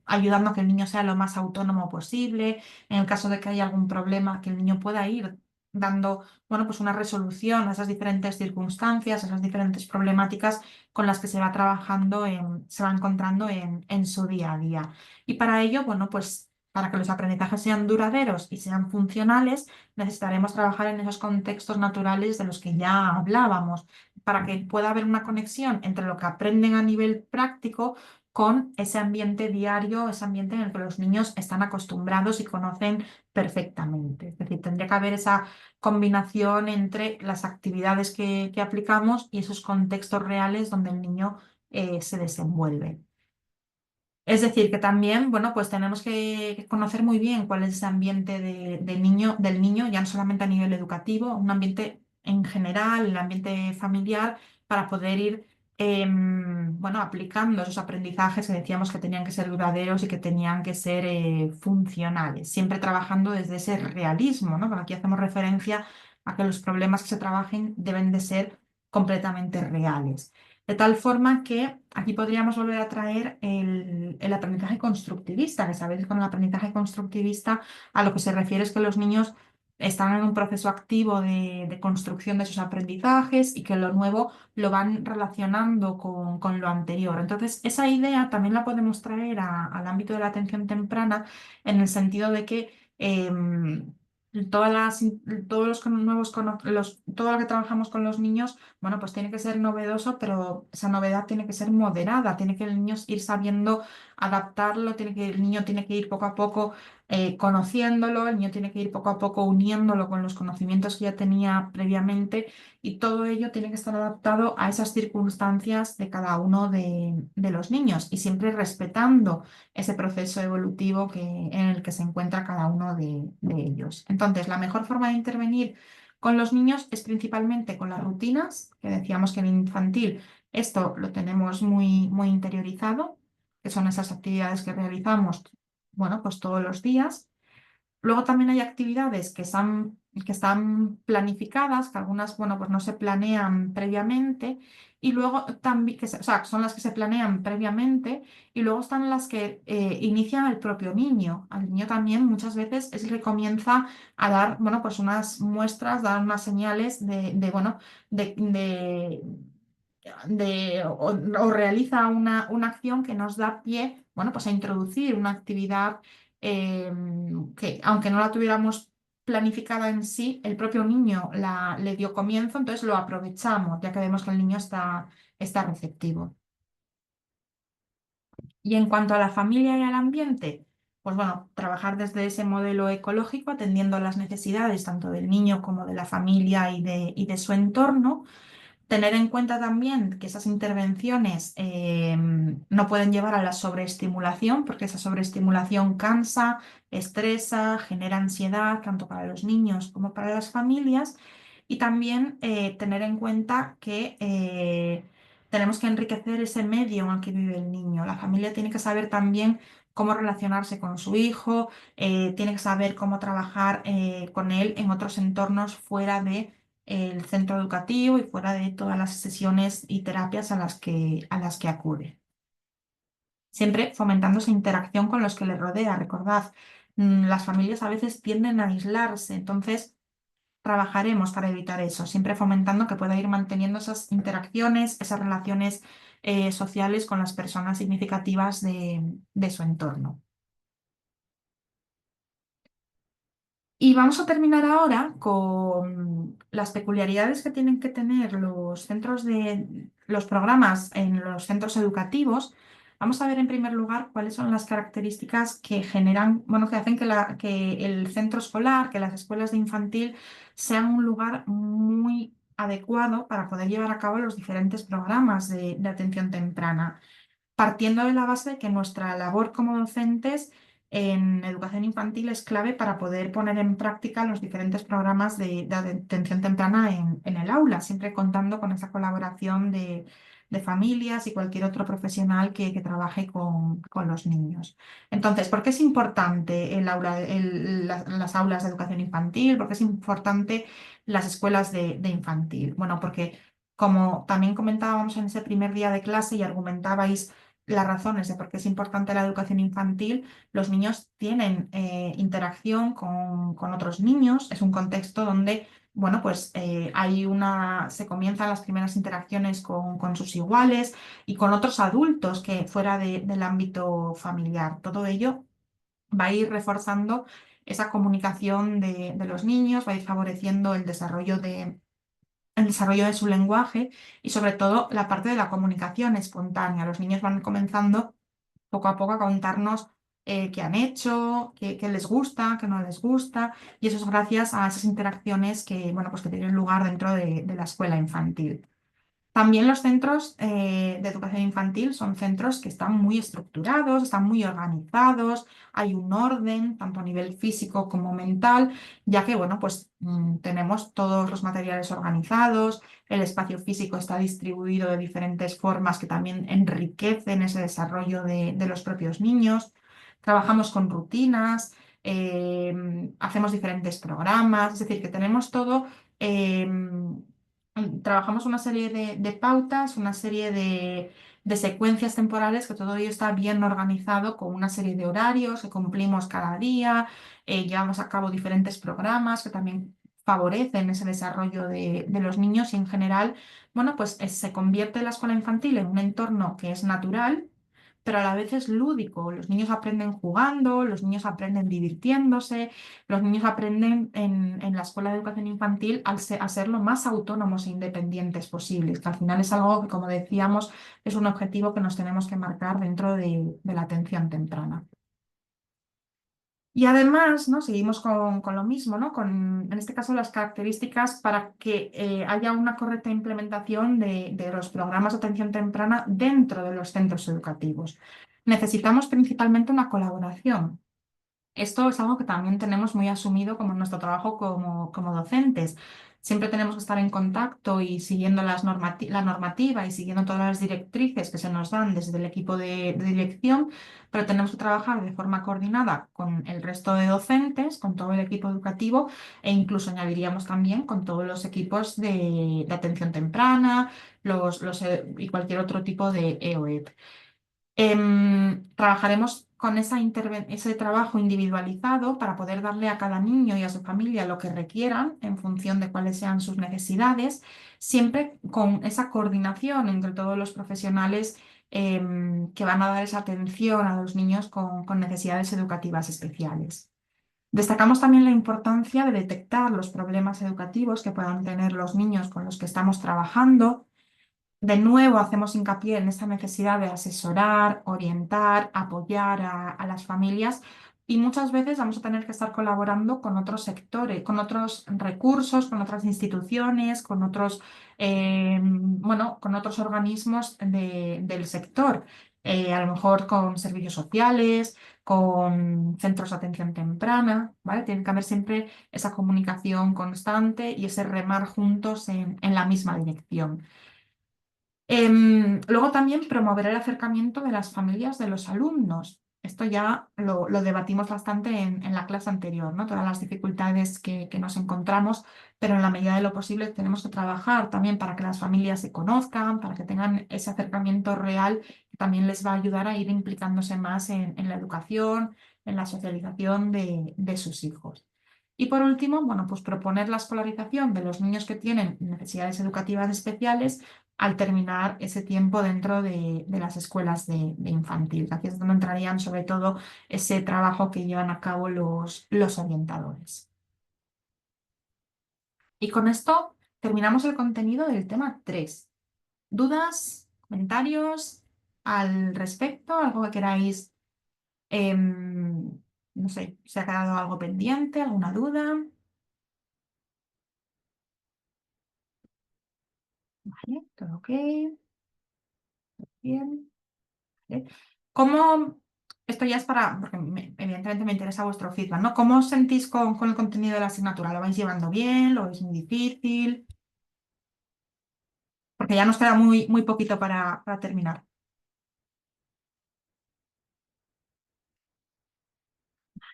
ayudando a que el niño sea lo más autónomo posible. En el caso de que haya algún problema, que el niño pueda ir dando bueno, pues una resolución a esas diferentes circunstancias, a esas diferentes problemáticas con las que se va trabajando, se va encontrando en su día a día. Y para ello, bueno, pues para que los aprendizajes sean duraderos y sean funcionales, necesitaremos trabajar en esos contextos naturales de los que ya hablábamos, para que pueda haber una conexión entre lo que aprenden a nivel práctico con ese ambiente diario, ese ambiente en el que los niños están acostumbrados y conocen perfectamente. Es decir, tendría que haber esa combinación entre las actividades que aplicamos y esos contextos reales donde el niño se desenvuelve. Es decir, que también, bueno, pues tenemos que conocer muy bien cuál es ese ambiente del niño, ya no solamente a nivel educativo, un ambiente en general, el ambiente familiar, para poder ir, bueno, aplicando esos aprendizajes que decíamos que tenían que ser duraderos y que tenían que ser funcionales, siempre trabajando desde ese realismo, ¿no? Porque aquí hacemos referencia a que los problemas que se trabajen deben de ser completamente reales. De tal forma que aquí podríamos volver a traer el aprendizaje constructivista, que sabéis que con el aprendizaje constructivista a lo que se refiere es que los niños están en un proceso activo de construcción de sus aprendizajes y que lo nuevo lo van relacionando con lo anterior. Entonces, esa idea también la podemos traer al ámbito de la atención temprana en el sentido de que todas las, todos los nuevos, todo lo que trabajamos con los niños bueno, pues tiene que ser novedoso, pero esa novedad tiene que ser moderada, tiene que el niño ir sabiendo adaptarlo, el niño tiene que ir poco a poco conociéndolo, el niño tiene que ir poco a poco uniéndolo con los conocimientos que ya tenía previamente y todo ello tiene que estar adaptado a esas circunstancias de cada uno de los niños y siempre respetando ese proceso evolutivo en el que se encuentra cada uno de ellos. Entonces, la mejor forma de intervenir con los niños es principalmente con las rutinas, que decíamos que en infantil esto lo tenemos muy interiorizado, que son esas actividades que realizamos, bueno, pues todos los días. Luego también hay actividades que están planificadas, que algunas, bueno, pues no se planean previamente y luego también, o sea, son las que se planean previamente, y luego están las que inician el propio niño. Al niño también muchas veces es el que comienza a dar, bueno, pues unas muestras, dar unas señales bueno, de, de, o realiza una acción que nos da pie, bueno, pues a introducir una actividad eh, que, aunque no la tuviéramos planificada en sí, el propio niño le dio comienzo, entonces lo aprovechamos, ya que vemos que el niño está receptivo. Y en cuanto a la familia y al ambiente, pues bueno, trabajar desde ese modelo ecológico, atendiendo a las necesidades tanto del niño como de la familia y de su entorno. Tener en cuenta también que esas intervenciones no pueden llevar a la sobreestimulación, porque esa sobreestimulación cansa, estresa, genera ansiedad, tanto para los niños como para las familias. Y también tener en cuenta que tenemos que enriquecer ese medio en el que vive el niño. La familia tiene que saber también cómo relacionarse con su hijo, tiene que saber cómo trabajar con él en otros entornos fuera de el centro educativo y fuera de todas las sesiones y terapias a las que acude. Siempre fomentando esa interacción con los que les rodea. Recordad, las familias a veces tienden a aislarse, entonces trabajaremos para evitar eso, siempre fomentando que pueda ir manteniendo esas interacciones, esas relaciones sociales con las personas significativas de su entorno. Y vamos a terminar ahora con las peculiaridades que tienen que tener los programas en los centros educativos. Vamos a ver en primer lugar cuáles son las características que generan, bueno, que hacen que el centro escolar, que las escuelas de infantil sean un lugar muy adecuado para poder llevar a cabo los diferentes programas de atención temprana, partiendo de la base de que nuestra labor como docentes en educación infantil es clave para poder poner en práctica los diferentes programas de atención temprana en el aula, siempre contando con esa colaboración de familias y cualquier otro profesional que trabaje con los niños. Entonces, ¿por qué es importante las aulas de educación infantil? ¿Por qué es importante las escuelas de infantil? Bueno, porque como también comentábamos en ese primer día de clase y argumentabais las razones de por qué es importante la educación infantil, los niños tienen interacción con otros niños, es un contexto donde, bueno, pues se comienzan las primeras interacciones con sus iguales y con otros adultos que fuera del ámbito familiar. Todo ello va a ir reforzando esa comunicación de los niños, va a ir favoreciendo el desarrollo de su lenguaje y sobre todo la parte de la comunicación espontánea. Los niños van comenzando poco a poco a contarnos qué han hecho, qué les gusta, qué no les gusta, y eso es gracias a esas interacciones que, bueno, pues que tienen lugar dentro de la escuela infantil. También los centros de educación infantil son centros que están muy estructurados, están muy organizados, hay un orden, tanto a nivel físico como mental, ya que, bueno, pues tenemos todos los materiales organizados, el espacio físico está distribuido de diferentes formas que también enriquecen ese desarrollo de los propios niños. Trabajamos con rutinas, hacemos diferentes programas, es decir, que tenemos todo. Trabajamos una serie de pautas, una serie de secuencias temporales, que todo ello está bien organizado con una serie de horarios que cumplimos cada día, llevamos a cabo diferentes programas que también favorecen ese desarrollo de los niños y en general, bueno, pues se convierte la escuela infantil en un entorno que es natural, pero a la vez es lúdico. Los niños aprenden jugando, los niños aprenden divirtiéndose, los niños aprenden en la escuela de educación infantil a ser lo más autónomos e independientes posibles, que al final es algo que, como decíamos, es un objetivo que nos tenemos que marcar dentro de la atención temprana. Y además, ¿no? Seguimos con lo mismo, ¿no? En este caso, las características para que haya una correcta implementación de los programas de atención temprana dentro de los centros educativos. Necesitamos principalmente una colaboración. Esto es algo que también tenemos muy asumido como nuestro trabajo como docentes. Siempre tenemos que estar en contacto y siguiendo la normativa y siguiendo todas las directrices que se nos dan desde el equipo de dirección, pero tenemos que trabajar de forma coordinada con el resto de docentes, con todo el equipo educativo e incluso añadiríamos también con todos los equipos de atención temprana y cualquier otro tipo de EOEP. Trabajaremos con ese trabajo individualizado para poder darle a cada niño y a su familia lo que requieran en función de cuáles sean sus necesidades, siempre con esa coordinación entre todos los profesionales que van a dar esa atención a los niños con necesidades educativas especiales. Destacamos también la importancia de detectar los problemas educativos que puedan tener los niños con los que estamos trabajando. De nuevo, hacemos hincapié en esta necesidad de asesorar, orientar, apoyar a las familias y muchas veces vamos a tener que estar colaborando con otros sectores, con otros recursos, con otras instituciones, bueno, con otros organismos del sector. A lo mejor con servicios sociales, con centros de atención temprana, ¿vale? Tiene que haber siempre esa comunicación constante y ese remar juntos en la misma dirección. Luego también promover el acercamiento de las familias de los alumnos. Esto ya lo debatimos bastante en la clase anterior, ¿no? Todas las dificultades que nos encontramos, pero en la medida de lo posible tenemos que trabajar también para que las familias se conozcan, para que tengan ese acercamiento real, que también les va a ayudar a ir implicándose más en la educación, en la socialización de sus hijos. Y por último, bueno, pues proponer la escolarización de los niños que tienen necesidades educativas especiales al terminar ese tiempo dentro de las escuelas de infantil. Aquí es donde entrarían sobre todo ese trabajo que llevan a cabo los orientadores. Y con esto terminamos el contenido del tema 3. ¿Dudas, comentarios al respecto? ¿Algo que queráis? No sé, ¿se ha quedado algo pendiente? ¿Alguna duda? Vale, todo ok. Bien. ¿Vale? ¿Cómo, esto ya es porque evidentemente me interesa vuestro feedback, ¿no? ¿Cómo os sentís con el contenido de la asignatura? ¿Lo vais llevando bien? ¿Lo veis muy difícil? Porque ya nos queda muy poquito para terminar.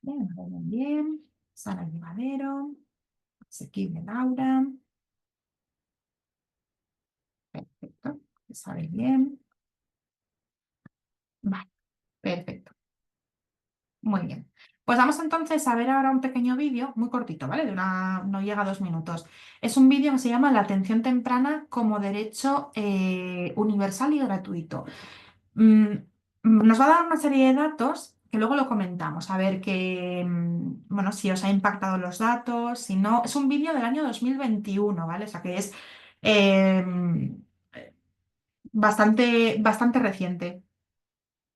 Vale, me va bien. Sala llevadero. Asequible Laura. Perfecto. Sabéis bien. Vale, perfecto. Muy bien. Pues vamos entonces a ver ahora un pequeño vídeo, muy cortito, ¿vale? No llega a 2 minutos. Es un vídeo que se llama La atención temprana como derecho universal y gratuito. Mm, Nos va a dar una serie de datos que luego lo comentamos, a ver bueno, si os ha impactado los datos, si no. Es un vídeo del año 2021, ¿vale? O sea que es eh, bastante reciente.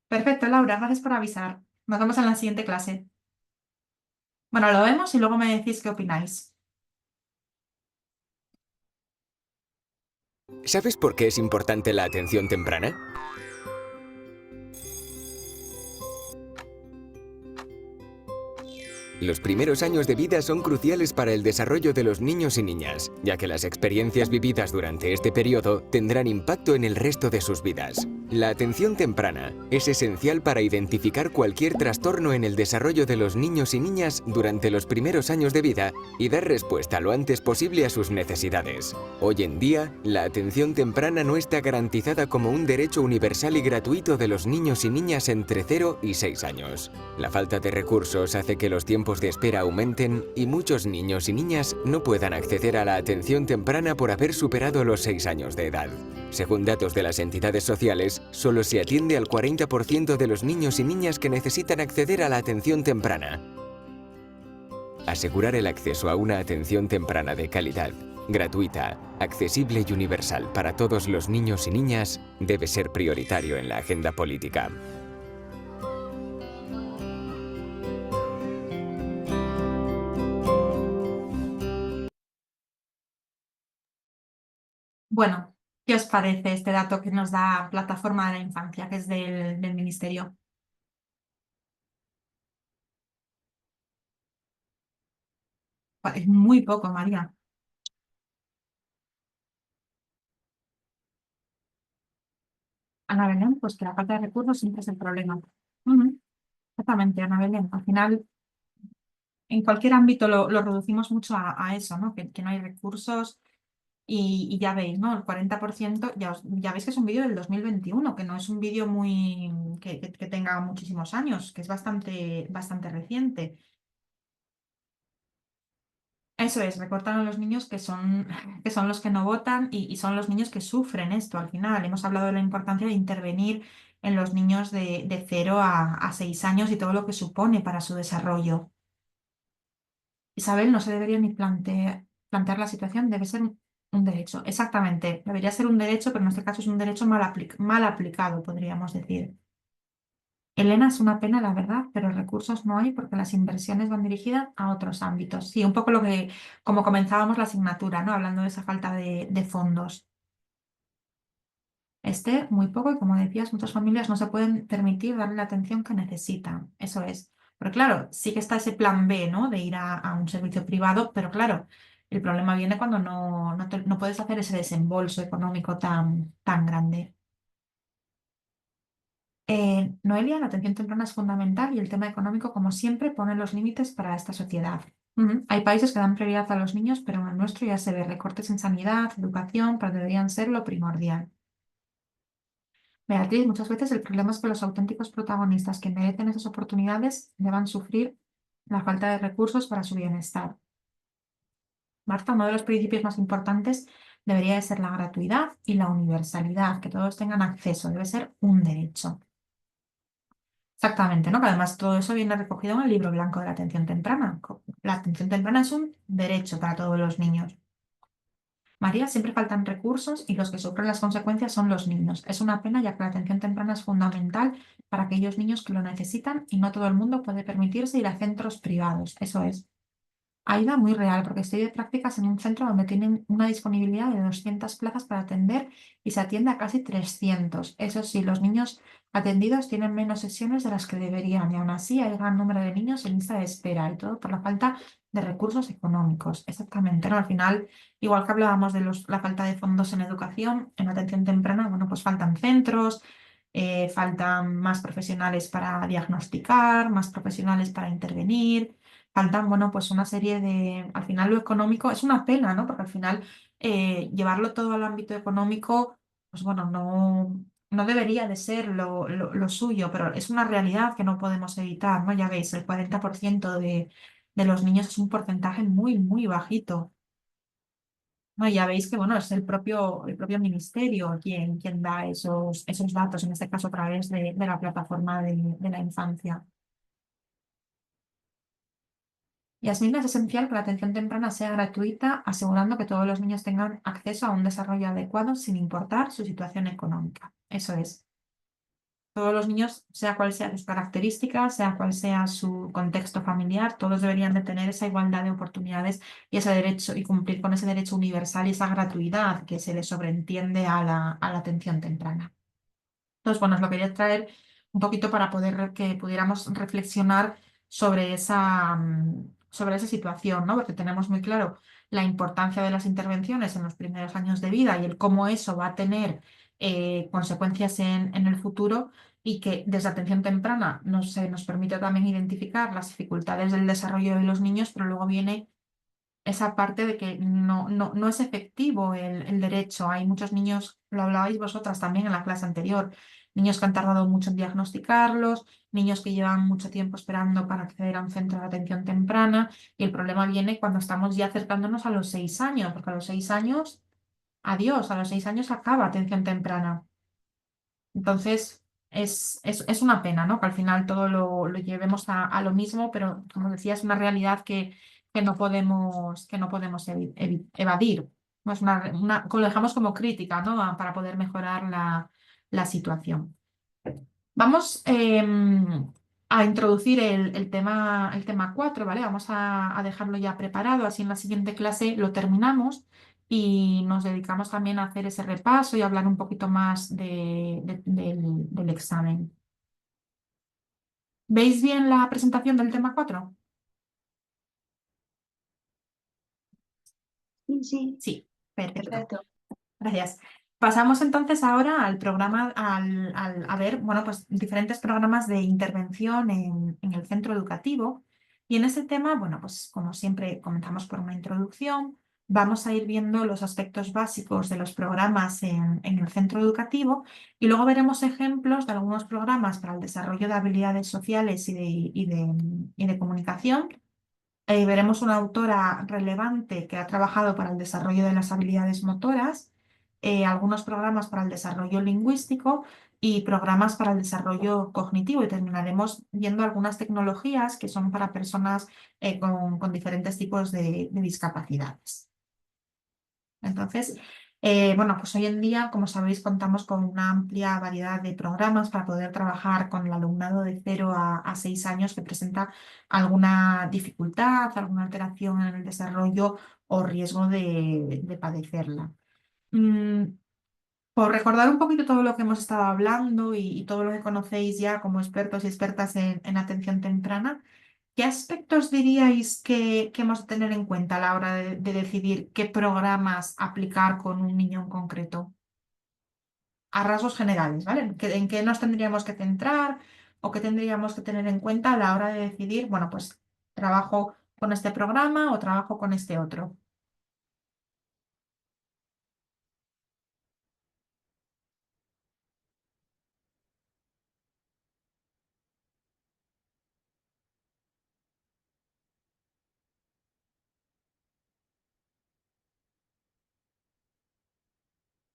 Perfecto, Laura, gracias por avisar. Nos vemos en la siguiente clase. Bueno, lo vemos y luego me decís qué opináis. ¿Sabes por qué es importante la atención temprana? Los primeros años de vida son cruciales para el desarrollo de los niños y niñas, ya que las experiencias vividas durante este periodo tendrán impacto en el resto de sus vidas. La atención temprana es esencial para identificar cualquier trastorno en el desarrollo de los niños y niñas durante los primeros años de vida y dar respuesta lo antes posible a sus necesidades. Hoy en día, la atención temprana no está garantizada como un derecho universal y gratuito de los niños y niñas entre 0 y 6 años. La falta de recursos hace que los tiempos de espera aumenten y muchos niños y niñas no puedan acceder a la atención temprana por haber superado los 6 años de edad. Según datos de las entidades sociales, solo se atiende al 40% de los niños y niñas que necesitan acceder a la atención temprana. Asegurar el acceso a una atención temprana de calidad, gratuita, accesible y universal para todos los niños y niñas debe ser prioritario en la agenda política. Bueno, ¿qué os parece este dato que nos da Plataforma de la Infancia, que es del Ministerio? Es muy poco, María. Ana Belén, pues que la falta de recursos siempre es el problema. Ujú, exactamente, Ana Belén. Al final, en cualquier ámbito lo reducimos mucho a eso, ¿no? Que no hay recursos y ya veis, ¿no? El 40%, ya veis que es un vídeo del 2021, que no es un vídeo muy que tenga muchísimos años, que es bastante reciente. Eso es, recortan a los niños que son los que no votan y son los niños que sufren esto al final. Hemos hablado de la importancia de intervenir en los niños de 0 a 6 años y todo lo que supone para su desarrollo. Isabel, no se debería ni plantear la situación, debe ser un derecho. Exactamente, debería ser un derecho, pero en este caso es un derecho mal aplicado, podríamos decir. Elena, es una pena, la verdad, pero recursos no hay porque las inversiones van dirigidas a otros ámbitos. Sí, un poco como comenzábamos la asignatura, ¿no? Hablando de esa falta de fondos. Muy poco y como decías, muchas familias no se pueden permitir darle la atención que necesitan. Eso es. Pero claro, sí que está ese plan B, ¿no? De ir a un servicio privado, pero claro, el problema viene cuando no puedes hacer ese desembolso económico tan grande. Noelia, la atención temprana es fundamental y el tema económico, como siempre, pone los límites para esta sociedad. Ujú. Hay países que dan prioridad a los niños, pero en el nuestro ya se ve recortes en sanidad, educación, pero deberían ser lo primordial. Beatriz, muchas veces el problema es que los auténticos protagonistas que merecen esas oportunidades deban sufrir la falta de recursos para su bienestar. Marta, uno de los principios más importantes debería de ser la gratuidad y la universalidad, que todos tengan acceso, debe ser un derecho. Exactamente, ¿no? Que además todo eso viene recogido en el libro blanco de la atención temprana. La atención temprana es un derecho para todos los niños. María, siempre faltan recursos y los que sufren las consecuencias son los niños. Es una pena ya que la atención temprana es fundamental para aquellos niños que lo necesitan y no todo el mundo puede permitirse ir a centros privados. Eso es. Aida, muy real, porque estoy de prácticas en un centro donde tienen una disponibilidad de 200 plazas para atender y se atiende a casi 300. Eso sí, los niños atendidos tienen menos sesiones de las que deberían y aún así hay gran número de niños en lista de espera y todo por la falta de recursos económicos. Exactamente, ¿no? Al final, igual que hablábamos de la falta de fondos en educación, en atención temprana, bueno, pues faltan centros, faltan más profesionales para diagnosticar, más profesionales para intervenir. Faltan, bueno, pues una serie al final lo económico es una pena, ¿no? Porque al final llevarlo todo al ámbito económico, pues bueno, no debería de ser lo suyo, pero es una realidad que no podemos evitar, ¿no? Ya veis, el 40% de los niños es un porcentaje muy, muy bajito, ¿no? Ya veis que, bueno, es el propio ministerio quien da esos datos, en este caso a través de la plataforma de la infancia. Yasmina, es esencial que la atención temprana sea gratuita, asegurando que todos los niños tengan acceso a un desarrollo adecuado sin importar su situación económica. Eso es. Todos los niños, sea cual sea sus características, sea cual sea su contexto familiar, todos deberían de tener esa igualdad de oportunidades y ese derecho y cumplir con ese derecho universal y esa gratuidad que se le sobreentiende a la atención temprana. Entonces, bueno, os lo quería traer un poquito para que pudiéramos reflexionar sobre esa situación, ¿no? Porque tenemos muy claro la importancia de las intervenciones en los primeros años de vida y el cómo eso va a tener consecuencias en el futuro y que desde atención temprana nos permite también identificar las dificultades del desarrollo de los niños, pero luego viene esa parte de que no es efectivo el derecho. Hay muchos niños, lo hablabais vosotras también en la clase anterior, niños que han tardado mucho en diagnosticarlos, niños que llevan mucho tiempo esperando para acceder a un centro de atención temprana y el problema viene cuando estamos ya acercándonos a los 6 años, porque a los 6 años, adiós, a los 6 años acaba atención temprana. Entonces, es una pena, ¿no? Que al final todo lo llevemos a lo mismo, pero como decía, es una realidad que no podemos evadir. No es lo dejamos como crítica, ¿no? Para poder mejorar la situación. Vamos a introducir el tema 4, ¿vale? Vamos a dejarlo ya preparado, así en la siguiente clase lo terminamos y nos dedicamos también a hacer ese repaso y hablar un poquito más del examen. ¿Veis bien la presentación del tema 4? Sí, sí, Sí, perfecto. perfecto. Gracias. Pasamos entonces ahora al programa, a ver, bueno, pues diferentes programas de intervención en el centro educativo. Y en ese tema, bueno, pues como siempre comenzamos por una introducción, vamos a ir viendo los aspectos básicos de los programas en el centro educativo y luego veremos ejemplos de algunos programas para el desarrollo de habilidades sociales y de comunicación. Veremos una autora relevante que ha trabajado para el desarrollo de las habilidades motoras, algunos programas para el desarrollo lingüístico y programas para el desarrollo cognitivo. Y terminaremos viendo algunas tecnologías que son para personas con diferentes tipos de discapacidades. Entonces, bueno, pues hoy en día, como sabéis, contamos con una amplia variedad de programas para poder trabajar con el alumnado de 0 a 6 años que presenta alguna dificultad, alguna alteración en el desarrollo o riesgo de padecerla. Mm, por recordar un poquito todo lo que hemos estado hablando y todo lo que conocéis ya como expertos y expertas en atención temprana, ¿qué aspectos diríais que hemos de tener en cuenta a la hora de decidir qué programas aplicar con un niño en concreto? A rasgos generales, ¿vale? ¿En qué nos tendríamos que centrar o qué tendríamos que tener en cuenta a la hora de decidir, bueno, pues trabajo con este programa o trabajo con este otro?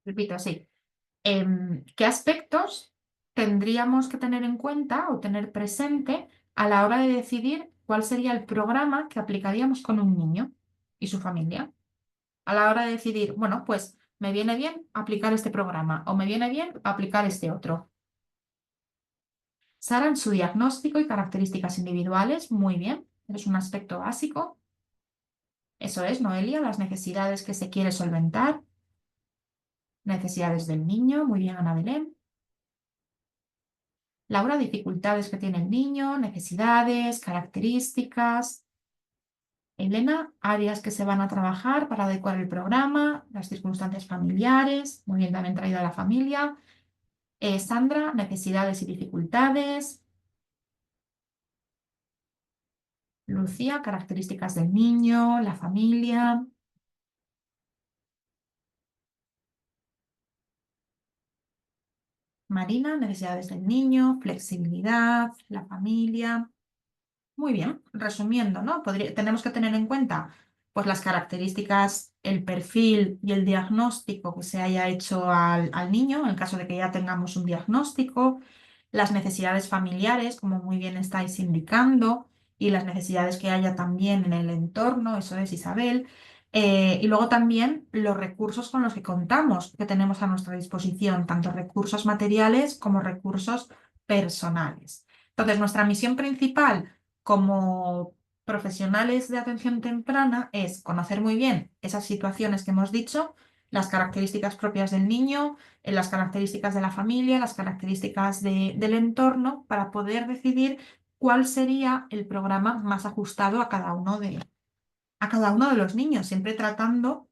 Repito, sí. ¿Qué aspectos tendríamos que tener en cuenta o tener presente a la hora de decidir cuál sería el programa que aplicaríamos con un niño y su familia? A la hora de decidir, bueno, pues me viene bien aplicar este programa o me viene bien aplicar este otro. Sara, en su diagnóstico y características individuales, muy bien, es un aspecto básico. Eso es, Noelia, las necesidades que se quiere solventar, necesidades del niño, muy bien, Ana Belén. Laura, dificultades que tiene el niño, necesidades, características. Elena, áreas que se van a trabajar para adecuar el programa, las circunstancias familiares, muy bien también traída a la familia. Sandra, necesidades y dificultades. Lucía, características del niño, la familia. Marina, necesidades del niño, flexibilidad, la familia. Muy bien, resumiendo, ¿no? Tenemos que tener en cuenta pues, las características, el perfil y el diagnóstico que se haya hecho al niño, en el caso de que ya tengamos un diagnóstico, las necesidades familiares, como muy bien estáis indicando, y las necesidades que haya también en el entorno, eso es Isabel, y luego también los recursos con los que contamos, que tenemos a nuestra disposición, tanto recursos materiales como recursos personales. Entonces, nuestra misión principal como profesionales de atención temprana es conocer muy bien esas situaciones que hemos dicho, las características propias del niño, las características de la familia, las características del entorno, para poder decidir cuál sería el programa más ajustado a cada uno de los niños, siempre tratando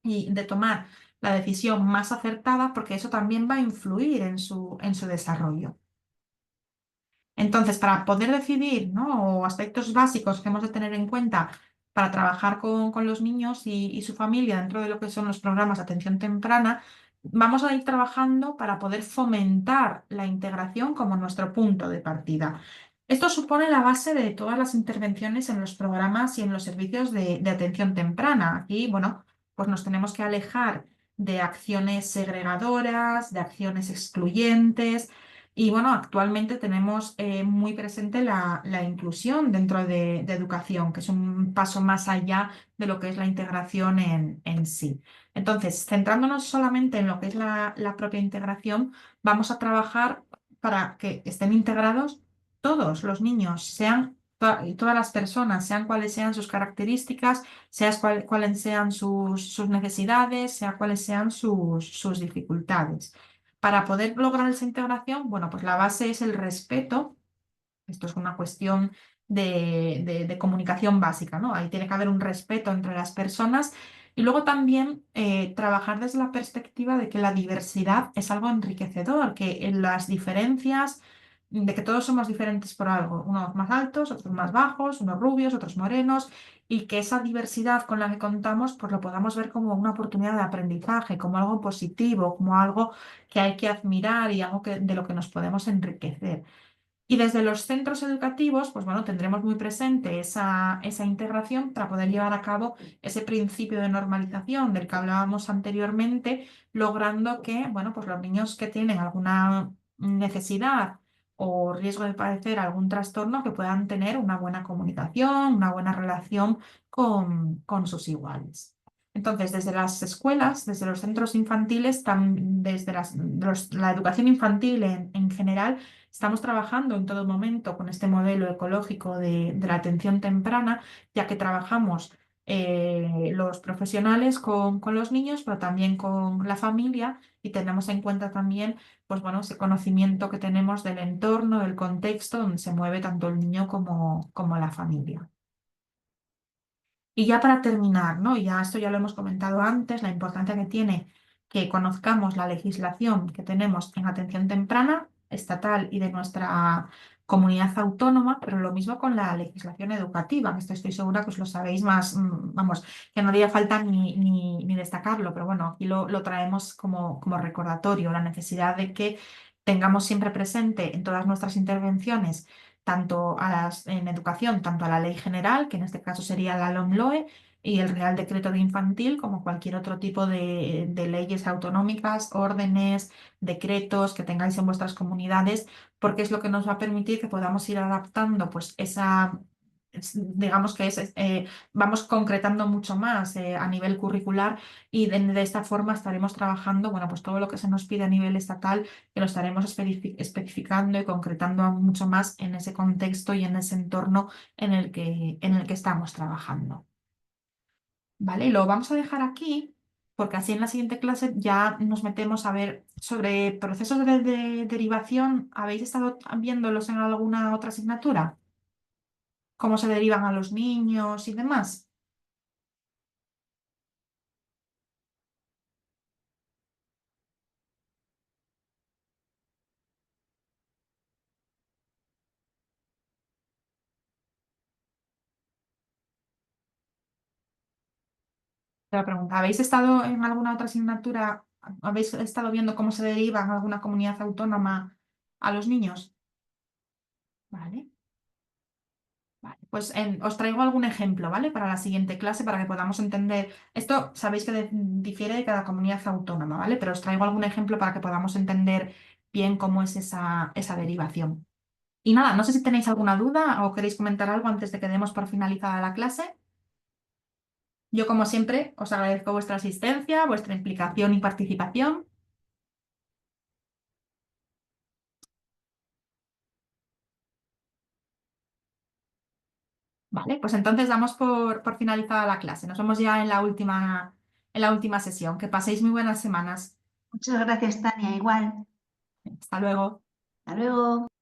de tomar la decisión más acertada, porque eso también va a influir en su desarrollo. Entonces, para poder decidir, ¿no? O aspectos básicos que hemos de tener en cuenta para trabajar con los niños y su familia dentro de lo que son los programas de atención temprana, vamos a ir trabajando para poder fomentar la integración como nuestro punto de partida. Esto supone la base de todas las intervenciones en los programas y en los servicios de atención temprana. Aquí, bueno, pues nos tenemos que alejar de acciones segregadoras, de acciones excluyentes. Y bueno, actualmente tenemos muy presente la inclusión dentro de educación, que es un paso más allá de lo que es la integración en sí. Entonces, centrándonos solamente en lo que es la propia integración, vamos a trabajar para que estén integrados todos los niños, y todas las personas, sean cuales sean sus características, cuáles sean sus necesidades, sea cuáles sean sus dificultades. Para poder lograr esa integración, bueno, pues la base es el respeto. Esto es una cuestión de comunicación básica, ¿no? Ahí tiene que haber un respeto entre las personas Y luego también trabajar desde la perspectiva de que la diversidad es algo enriquecedor, que en las diferencias, de que todos somos diferentes por algo, unos más altos, otros más bajos, unos rubios, otros morenos, y que esa diversidad con la que contamos, pues lo podamos ver como una oportunidad de aprendizaje, como algo positivo, como algo que hay que admirar y algo de lo que nos podemos enriquecer. Y desde los centros educativos, pues bueno, tendremos muy presente esa integración para poder llevar a cabo ese principio de normalización del que hablábamos anteriormente, logrando que, bueno, pues los niños que tienen alguna necesidad o riesgo de padecer algún trastorno, que puedan tener una buena comunicación, una buena relación con sus iguales. Entonces, desde las escuelas, desde los centros infantiles, desde la educación infantil en general, estamos trabajando en todo momento con este modelo ecológico de la atención temprana, ya que trabajamos los profesionales con los niños, pero también con la familia, y tenemos en cuenta también, pues bueno, ese conocimiento que tenemos del entorno, del contexto donde se mueve tanto el niño como la familia. Y ya para terminar, ¿no? Ya esto ya lo hemos comentado antes, la importancia que tiene que conozcamos la legislación que tenemos en atención temprana, estatal y de nuestra comunidad autónoma, pero lo mismo con la legislación educativa, que estoy segura que os lo sabéis más, vamos, que no haría falta ni destacarlo, pero bueno, aquí lo traemos como recordatorio, la necesidad de que tengamos siempre presente en todas nuestras intervenciones tanto en educación, tanto a la ley general, que en este caso sería la LOMLOE, y el Real Decreto de Infantil, como cualquier otro tipo de leyes autonómicas, órdenes, decretos que tengáis en vuestras comunidades, porque es lo que nos va a permitir que podamos ir adaptando pues digamos que vamos concretando mucho más a nivel curricular, y de esta forma estaremos trabajando, bueno, pues todo lo que se nos pide a nivel estatal, que lo estaremos especificando y concretando mucho más en ese contexto y en ese entorno en el que estamos trabajando. ¿Vale? Y lo vamos a dejar aquí, porque así en la siguiente clase ya nos metemos a ver sobre procesos de derivación. ¿Habéis estado viéndolos en alguna otra asignatura? ¿Cómo se derivan a los niños y demás? La pregunta, ¿habéis estado en alguna otra asignatura? ¿Habéis estado viendo cómo se deriva en alguna comunidad autónoma a los niños? Vale. Vale, pues os traigo algún ejemplo, ¿vale? Para la siguiente clase, para que podamos entender. Esto sabéis que difiere de cada comunidad autónoma, ¿vale? Pero os traigo algún ejemplo para que podamos entender bien cómo es esa derivación. Y nada, no sé si tenéis alguna duda o queréis comentar algo antes de que demos por finalizada la clase. Yo, como siempre, os agradezco vuestra asistencia, vuestra implicación y participación. Vale, pues entonces damos por finalizada la clase. Nos vemos ya en la última sesión. Que paséis muy buenas semanas. Muchas gracias, Tania. Igual. Hasta luego. Hasta luego.